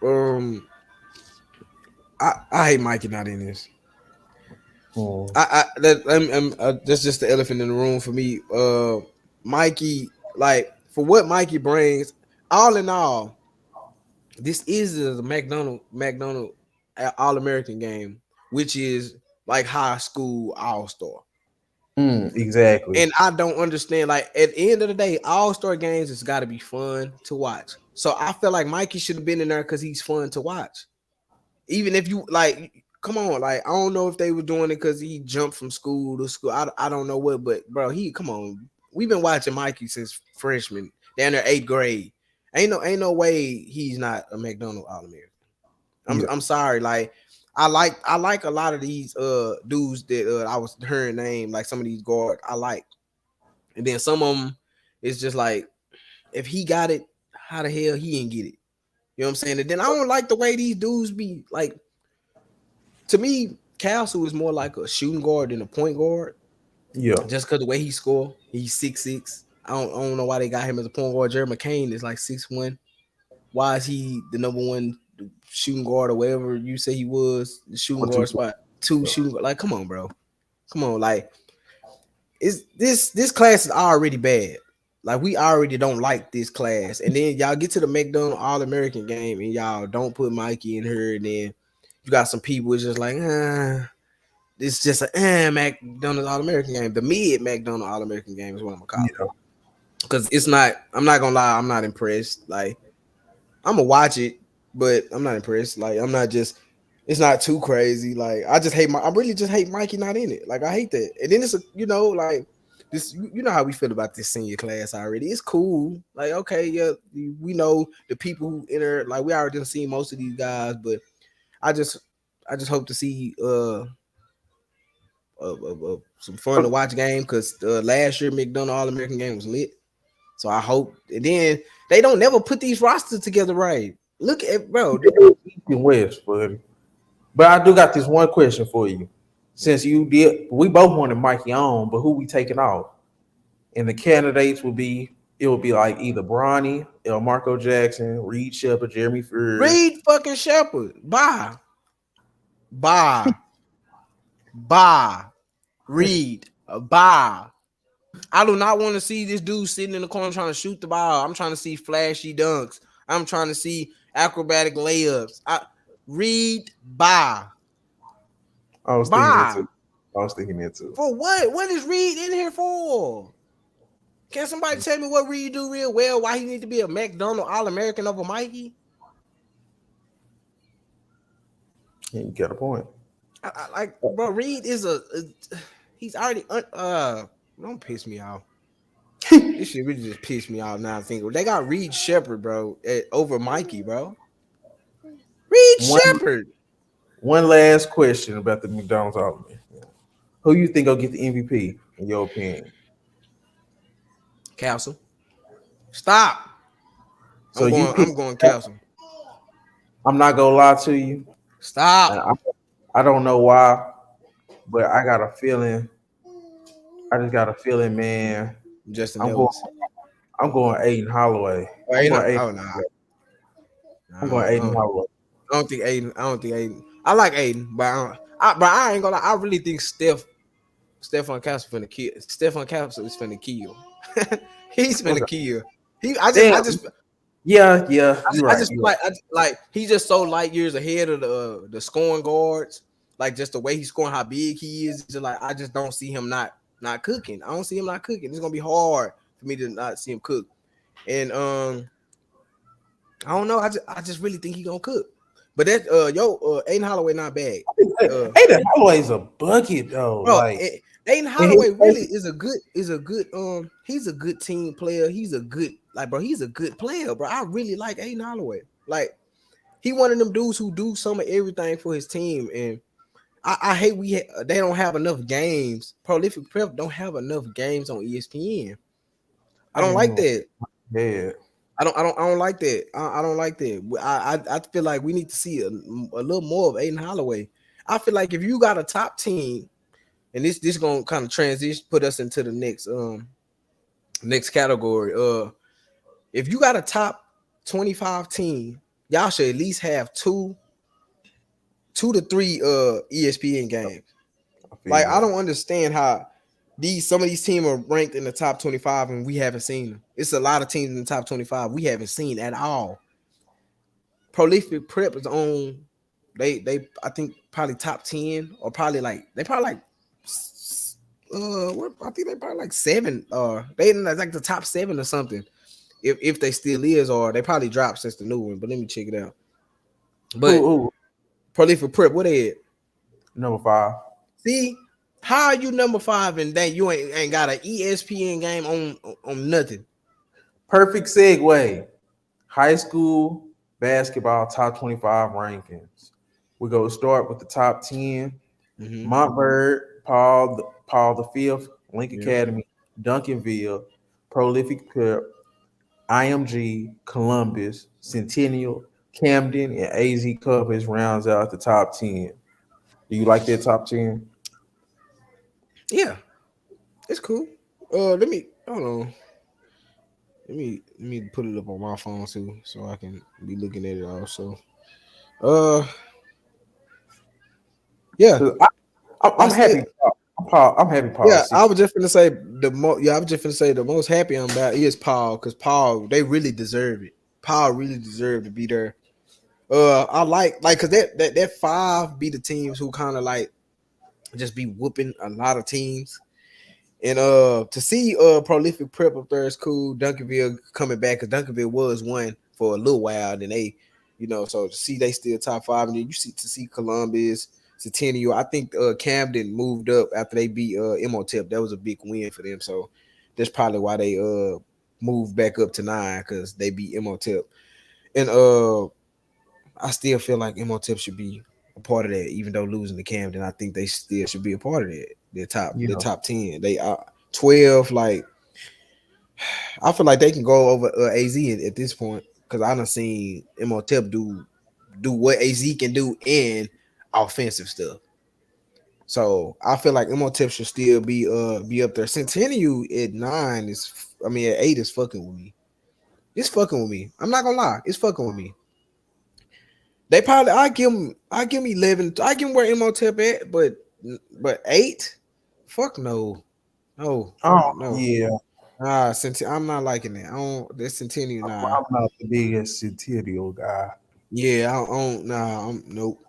Um. I hate Mikey not in this. Hmm. That's just the elephant in the room for me. Mikey, like for what Mikey brings, all in all, this is the McDonald All American game, which is like high school all star. Exactly. And I don't understand. Like at the end of the day, all star games has got to be fun to watch. So I feel like Mikey should have been in there because he's fun to watch. Even if you like, come on, like I don't know if they were doing it because he jumped from school to school. I don't know what, but bro, he come on. We've been watching Mikey since freshman, down there 8th grade. Ain't no way he's not a McDonald All American. Yeah. I'm sorry, like I like a lot of these dudes that I was hearing name like some of these guards I like, and then some of them it's just like if he got it, how the hell he didn't get it? You know what I'm saying? And then I don't like the way these dudes be like. To me, Castle is more like a shooting guard than a point guard. Yeah. Just because the way he score, he's 6'6". I don't know why they got him as a point guard. Jerry McCain is like 6'1". Why is he the number one shooting guard or whatever you say he was? The shooting Or two. guard spot, two shooting guard. Like, come on, bro. Come on. Like, is this class is already bad. Like, we already don't like this class. And then y'all get to the McDonald All American game and y'all don't put Mikey in here. And then you got some people it's just like, it's just a McDonald's All American game. The mid McDonald's All American game is what I'm gonna call it. Yeah. Because it's not. I'm not gonna lie. I'm not impressed. Like I'm gonna watch it, but I'm not impressed. Like I'm not just. It's not too crazy. Like I just hate my. I really just hate Mikey not in it. Like I hate that. And then it's a. Like this. You know how we feel about this senior class already. It's cool. Like okay, yeah, we know the people who enter. Like we already done seen most of these guys, but I just. I just hope to see some fun to watch game because last year McDonald All American game was lit. So I hope, and then they don't never put these rosters together right. Look at bro. East and West, buddy. But I do got this one question for you. Since you did, we both wanted Mikey on, but who we taking off? And the candidates would be, it would be like either Bronny, El Marco Jackson, Reed Shepard, Jeremy Fears. Reed fucking Shepherd. Bye. Bye. Bye. Reed. Bye. I do not want to see this dude sitting in the corner trying to shoot the ball. I'm trying to see flashy dunks. I'm trying to see acrobatic layups. Reed. Bye. I was thinking it Bye. too. I was thinking it too. For what? What is Reed in here for? Can somebody tell me what Reed do real well? Why he need to be a McDonald All American over Mikey? Yeah, you got a point. Like, bro, Reed is he's already don't piss me off. This shit really just pissed me off now. I think they got Reed Shepard, bro, over Mikey, bro. Reed One Shepard. One last question about the McDonald's All-American. Who you think will get the MVP in your opinion? Castle. Stop. So you pick. I'm going Castle. I'm not gonna lie to you, and Stop. I don't know why, but I got a feeling. I just got a feeling, man. Justin I'm going. Edwards. I'm going Aiden Holloway. Oh, I'm you going know, Aiden. oh nah. I'm Nah, going I Aiden don't, Holloway. I don't think Aiden. I don't think Aiden. I like Aiden, but I ain't gonna lie. I really think Stephon Castle finna kill. Stephon Castle is finna kill. He's finna Okay. kill. Damn. Yeah, yeah. You're I right. just feel You're right. like he's just so light years ahead of the scoring guards. Like just the way he's scoring, how big he is. Just like I just don't see him not cooking. I don't see him not cooking. It's gonna be hard for me to not see him cook. And I don't know. I just really think he gonna cook. But that Aiden Holloway not bad. Uh, Aiden Holloway's a bucket though. bro, Like Aiden in his Holloway really is a good he's a good team player. He's a good he's a good player, bro. I really like Aiden Holloway. Like he one of them dudes who do some of everything for his team, and I hate they don't have enough games. Prolific Prep don't have enough games on ESPN. I I don't didn't like even. that. Yeah. I don't like that. I don't like that. I feel like we need to see a little more of Aiden Holloway. I feel like if you got a top team, and this gonna kind of transition, put us into the next category. If you got a top 25 team, y'all should at least have two to three ESPN games. I Like feel I that. don't understand how some of these teams are ranked in the top 25 and we haven't seen them. It's a lot of teams in the top 25 we haven't seen at all. Prolific Prep is on they I think probably top 10 or probably like they probably like I think they probably like seven or they like the top seven or something. If they still is or they probably dropped since the new one, but let me check it out. But Who? Prolific Prep, what they at? Number 5. See, how are you number 5 and then you ain't got an ESPN game on nothing? Perfect segue. High school basketball top 25 rankings. We go start with the top 10. Mm-hmm. Montverde, Paul the Fifth, Link Yeah. Academy, Duncanville, Prolific Prep, IMG, Columbus, Centennial, Camden, and AZ Covers rounds out the top 10. Do you like that top 10? Yeah, it's cool. Let me hold on. Let me put it up on my phone too, so I can be looking at it also. Uh, yeah, 'Cause I I'm still happy. I'm happy Paul yeah. I six. was just gonna say I was just gonna say the most happy I'm about is Paul because Paul they really deserve it. Paul really deserved to be there. I like because that 5 be the teams who kind of like just be whooping a lot of teams. And to see Prolific Prep up there is cool. Duncanville coming back because Duncanville was one for a little while. Then they, so to see they still top 5, and then you see to see Columbus, Centennial. I think Camden moved up after they beat Imhotep. That was a big win for them. So that's probably why they moved back up to 9 because they beat Imhotep. And I still feel like Imhotep should be a part of that, even though losing to Camden, I think they still should be a part of that. You The know, top 10. They are 12. Like I feel like they can go over AZ at this point because I done seen Imhotep do what AZ can do in offensive stuff. So I feel like Imhotep should still be up there. Centennial at 9 is, I mean at 8 is fucking with me. It's fucking with me. I'm not gonna lie, it's fucking with me. They probably I give him 11. I give him where Imhotep at, but 8, fuck no, no, oh no. yeah, I'm not liking that. I don't. That's Centennial. Nah, I'm not the biggest Centennial guy. yeah, I don't. Nah, nope.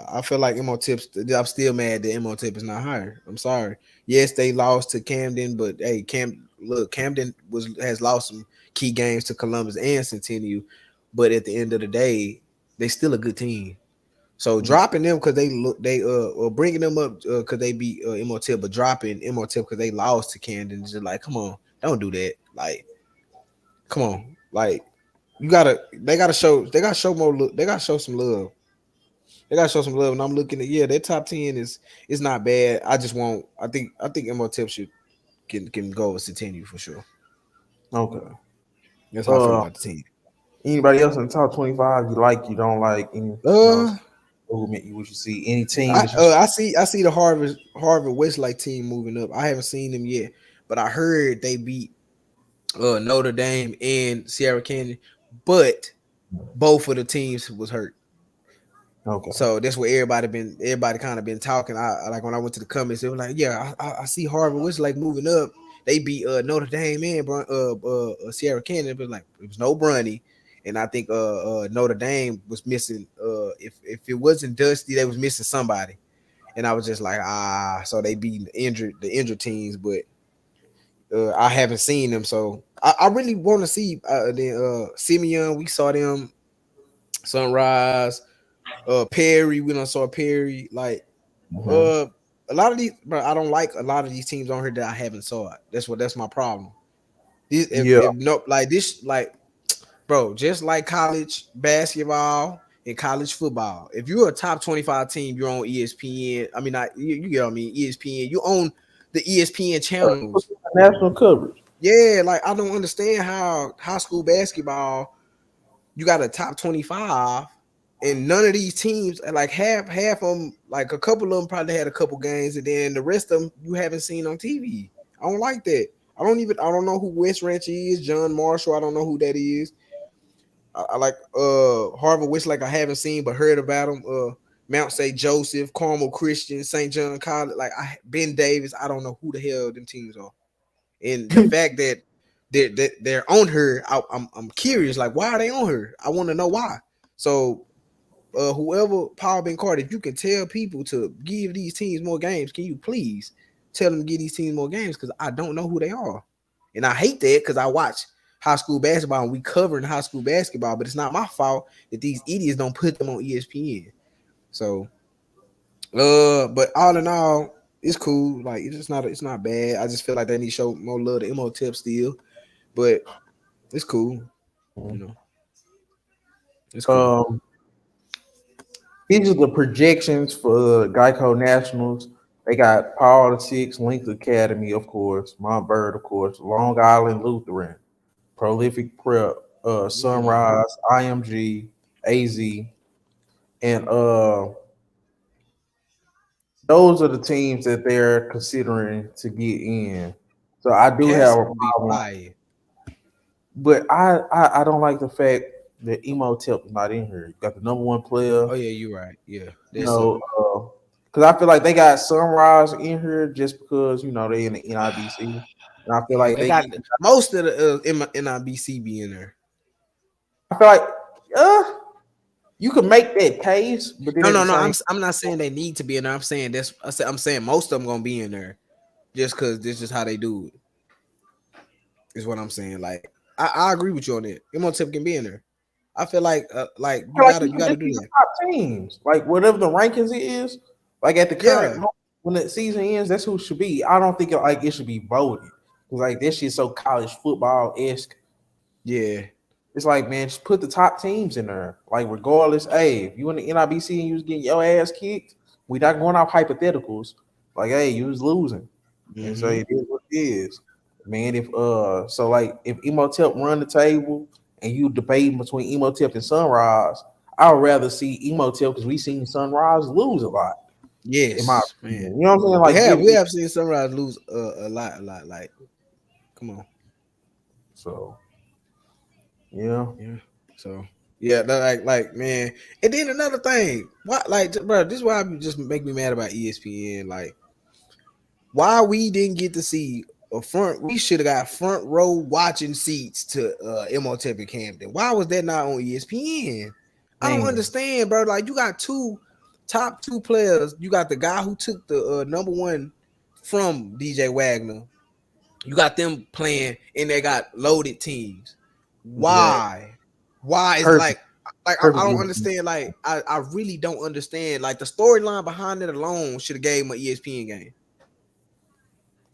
I feel like Imhotep's. I'm still mad that Imhotep is not higher. I'm sorry. Yes, they lost to Camden, but hey, Camden has lost some key games to Columbus and Centennial, but at the end of the day, they still a good team. So Yeah, dropping them because they or bringing them up because they beat Imhotep, but dropping Imhotep because they lost to Camden is just like, come on, don't do that. Like, come on, like they gotta show more. They gotta show some love. They gotta show some love. And I'm looking at their top 10 is not bad. I just want I think MOTEP should can go with Centennial for sure. Okay. That's how I feel Uh, about the team. anybody else in the top 25 you like, you don't like, any, Uh, movement you would you see, any team I that you see? I see the Harvard Westlake team moving up. I haven't seen them yet, but I heard they beat Notre Dame and Sierra Canyon, but both of the teams was hurt. Okay. So that's what everybody kind of been talking. Like when I went to the comments, they were like, "Yeah, I see Harvard was like moving up. They beat Notre Dame and Sierra Canyon, but like it was no Brunny, and I think Notre Dame was missing. If it wasn't Dusty, they was missing somebody, and I was just like, so they beat the injured teams, but I haven't seen them, so I really want to see Simeon. We saw them Sunrise. Perry, we don't saw Perry. Like Mhm. uh a lot of these, but I don't like a lot of these teams on here that I haven't saw it. That's my problem. These Yeah. if no like this like bro, just like college basketball and college football. If you're a top 25 team, you're on ESPN. I mean, you get what I mean, ESPN. You own the ESPN channels. National coverage. Yeah, like I don't understand how high school basketball you got a top 25 and none of these teams like half of them, like a couple of them probably had a couple games, and then the rest of them you haven't seen on TV. I don't like that. I don't know who West Ranch is, John Marshall. I don't know who that is. I like Harvard West, like I haven't seen but heard about them. Mount St. Joseph, Carmel Christian, St. John College, like Ben Davis. I don't know who the hell them teams are. And the fact that they're on her, I'm curious. Like, why are they on her? I want to know why. So, whoever Paul Ben Carter, if you can tell people to give these teams more games, can you please tell them to give these teams more games? Because I don't know who they are, and I hate that because I watch high school basketball and we covering high school basketball, but it's not my fault that these idiots don't put them on ESPN. So, but all in all, it's cool. Like it's not bad. I just feel like they need to show more love to MO Tip still, but it's cool. You know, it's cool. Um, these are the projections for Geico Nationals. They got Paul the Six, Lincoln Academy, of course, Montverde, of course, Long Island Lutheran, Prolific Prep, Mm. Sunrise, IMG, AZ, and those are the teams that they're considering to get in. So I do Cass have a gonna be problem, fire. but I don't like the fact that Emo Tip is not in here. You got the number one player, Oh yeah, you're right. Yeah, you that's know, because I feel like they got Sunrise in here just because they in the NIBC, and I feel yeah. like They they got need. most of the NIBC be in there. I feel like uh, you can make that case, but then No, at the no, no. same, I'm not saying they need to be in there. I'm saying I'm saying most of them gonna be in there just because this is how they do it. Is what I'm saying. Like I agree with you on that. MO Tip can be in there. I feel like I feel like you you can gotta just do be the that. top teams, like whatever the rankings is. Like at the current Yeah, moment, when the season ends, that's who it should be. I don't think it should be voted because like this shit's so college football esque. yeah, It's like, man, just put the top teams in there. Like, regardless, hey, if you in the NIBC and you was getting your ass kicked, we not going off hypotheticals. Like, hey, you was losing. And so mm-hmm. it is what it is. Man, if so like if Emotep run the table and you debating between Emotep and Sunrise, I would rather see Emotep because we seen Sunrise lose a lot, in my Yes, man. opinion. You know what I'm saying? We Like have give we it have seen Sunrise lose a lot. Like, come on. so yeah. Yeah. So yeah, like man. And then another thing, what like bro, this is why I just make me mad about ESPN. Like, why we didn't get to see a front? We should have got front row watching seats to MOTEP in Camden. Why was that not on ESPN? I don't Man. understand, bro. Like, you got top two players. You got the guy who took the number one from DJ Wagner. You got them playing, and they got loaded teams. Exactly. Why? Why is Perfect. I Perfect. don't understand. Like, I really don't understand. Like, the storyline behind it alone should have gave him an ESPN game.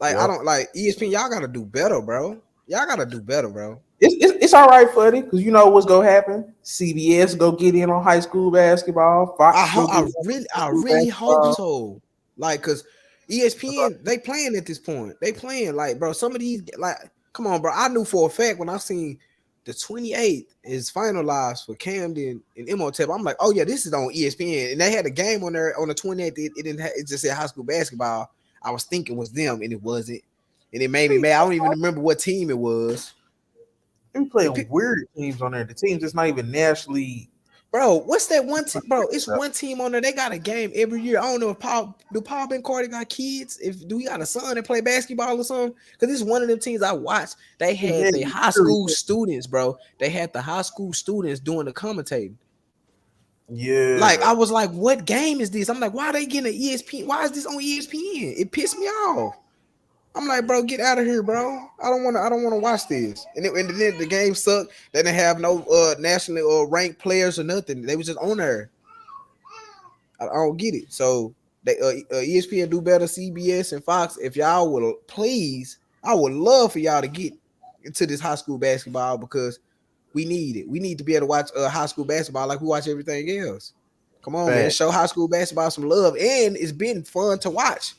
Like, I Yep. don't like ESPN. Y'all gotta do better, bro. Y'all gotta do better, bro. It's all right, Fuddy, because you know what's gonna happen. CBS go get in on high school basketball. Fox go get in on high I school really hope basketball. so. Like, cause ESPN they playing at this point. They playing like, bro. Some of these like, come on, bro. I knew for a fact when I seen the 28th is finalized for Camden and Imhotep. I'm like, oh yeah, this is on ESPN, and they had a game on there on the 28th. It didn't. It just said high school basketball. I was thinking it was them, and it wasn't, and it made me mad. I don't even remember what team it was. They be playing weird teams on there. The teams that's not even nationally. Bro, what's that one team? Bro, it's one team on there. They got a game every year. I don't know if Paul Ben Carter got kids. If do he got a son that play basketball or something? Because it's one of them teams I watched. They had the high school students, bro. They had the high school students doing the commentating. Like Yeah, I was like, what game is this? I'm like, why are they getting an ESPN? Why is this on ESPN? It pissed me off. I'm like, bro, get out of here, bro. I don't wanna watch this. And then the game sucked. They didn't have no nationally or ranked players or nothing. They was just on there. I don't get it. So they ESPN do better, CBS and Fox. If y'all would please, I would love for y'all to get into this high school basketball because we need it. We need to be able to watch high school basketball like we watch everything else. Come on, man. fact. Show high school basketball some love. And it's been fun to watch.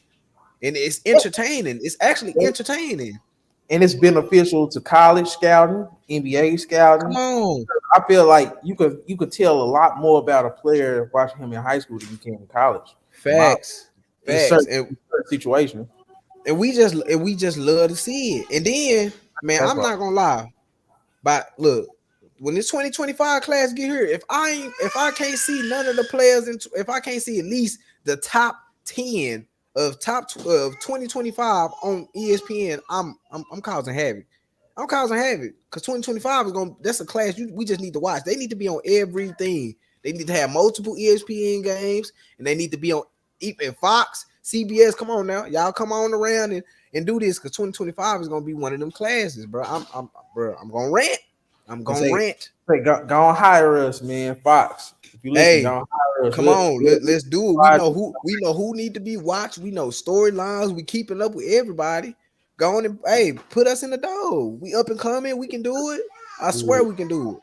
And it's entertaining. It's actually entertaining. And it's beneficial to college scouting, NBA Come scouting. on. I feel like you could tell a lot more about a player watching him in high school than you can in college. Facts. In Facts. certain situations. And we just love to see it. And then, man, That's I'm why. not gonna lie. But look, when this 2025 class get here, if I can't see none of the players, if I can't see at least the top 10 of 2025 on ESPN, I'm causing havoc. I'm causing havoc because 2025 is gonna that's a class we just need to watch. They need to be on everything. They need to have multiple ESPN games, and they need to be on even Fox, CBS. Come on now, y'all come on around and do this because 2025 is gonna be one of them classes, bro. I'm gonna rant. I'm gonna rant. Go on hire us, man. Fox. If you listen, go Hey, on hire us. come on, let's do it. We'll We know who need to be watched. We know storylines. We keeping up with everybody. Go on and hey, put us in the door. We up and coming. We can do it. I swear we can do it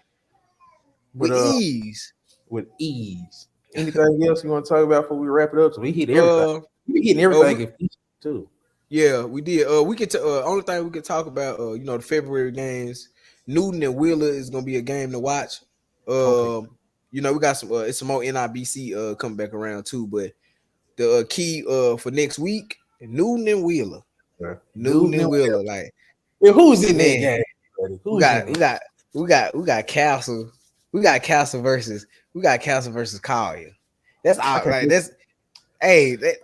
with with ease. with ease. Anything else you want to talk about before we wrap it up? So we hit everything. Uh, We hitting everything in feature too. yeah, we did. We could. Only thing we could talk about. The February games. Newton and Wheeler is gonna be a game to watch. Okay. We got some. It's some more NIBC coming back around too. But the key for next week, Newton and Wheeler. Yeah. Newton and Wheeler. Like, Yeah, who's in that man, game? Buddy? we Who's got in we it? got we got we got Castle. We got Castle versus Collier. That's I out. can't Like that's hey that,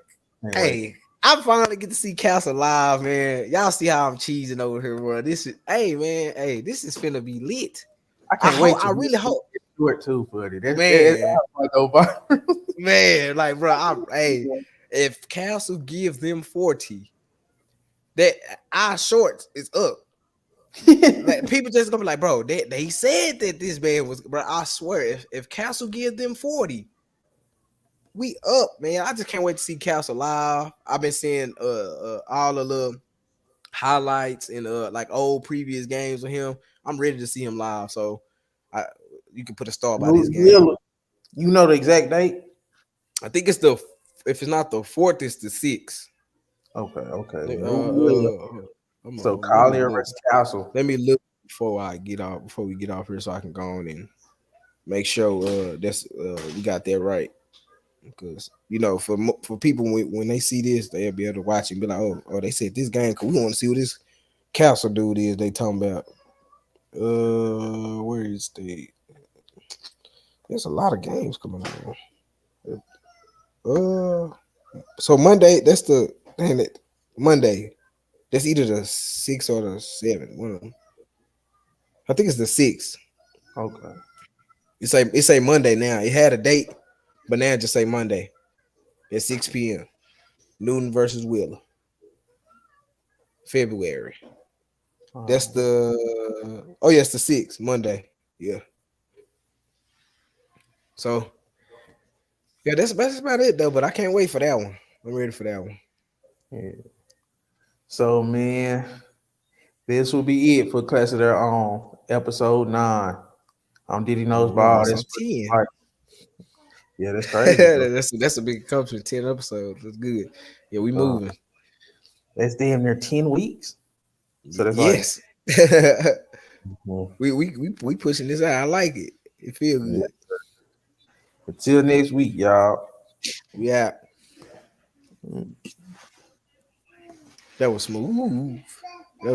wait. hey. I finally get to see Castle live, man. Y'all see how I'm cheesing over here, bro. This is hey man, hey, this is finna be lit. I can't wait to I really hope, do it too, buddy. That's man, like go viral. man, like bro, hey, if Castle gives them 40, that our shorts is up. Like people just gonna be like, bro, they said that this man was, bro. I swear, if Castle gives them 40, we up, man. I just can't wait to see Castle live. I've been seeing all the little highlights and like old previous games with him. I'm ready to see him live. So you can put a star by this game. You know the exact date? I think it's the if it's not the fourth, it's the sixth. Okay. So Let me Collier look. versus Castle. Let me look before we get off here so I can go on and make sure that's we got that right. Because for people when they see this, they'll be able to watch and be like, oh, they said this game because we want to see what this Castle dude is they talking about. Where is the? There's a lot of games coming on. So Monday, that's the dang it. Monday, that's either the 6th or the 7th. One of them. I think it's the 6th. Okay. It say Monday now. It had a date, but now it just say Monday at 6 p.m. Newton versus Wheeler. February. That's it's the 6th, Monday. Yeah. So yeah, that's about it though. But I can't wait for that one. I'm ready for that one. Yeah. So man, this will be it for Class of Their Own, episode 9. I'm Diddy Knows Oh, we Ball. almost That's on 10. yeah, that's crazy, bro. That's a big accomplishment. 10 episodes. That's good. Yeah, we Uh, moving. that's damn near 10 weeks. So that's like, Yes. well, we pushing this out. I like it. It feel yeah. good. Until next week, y'all. Yeah. That was smooth.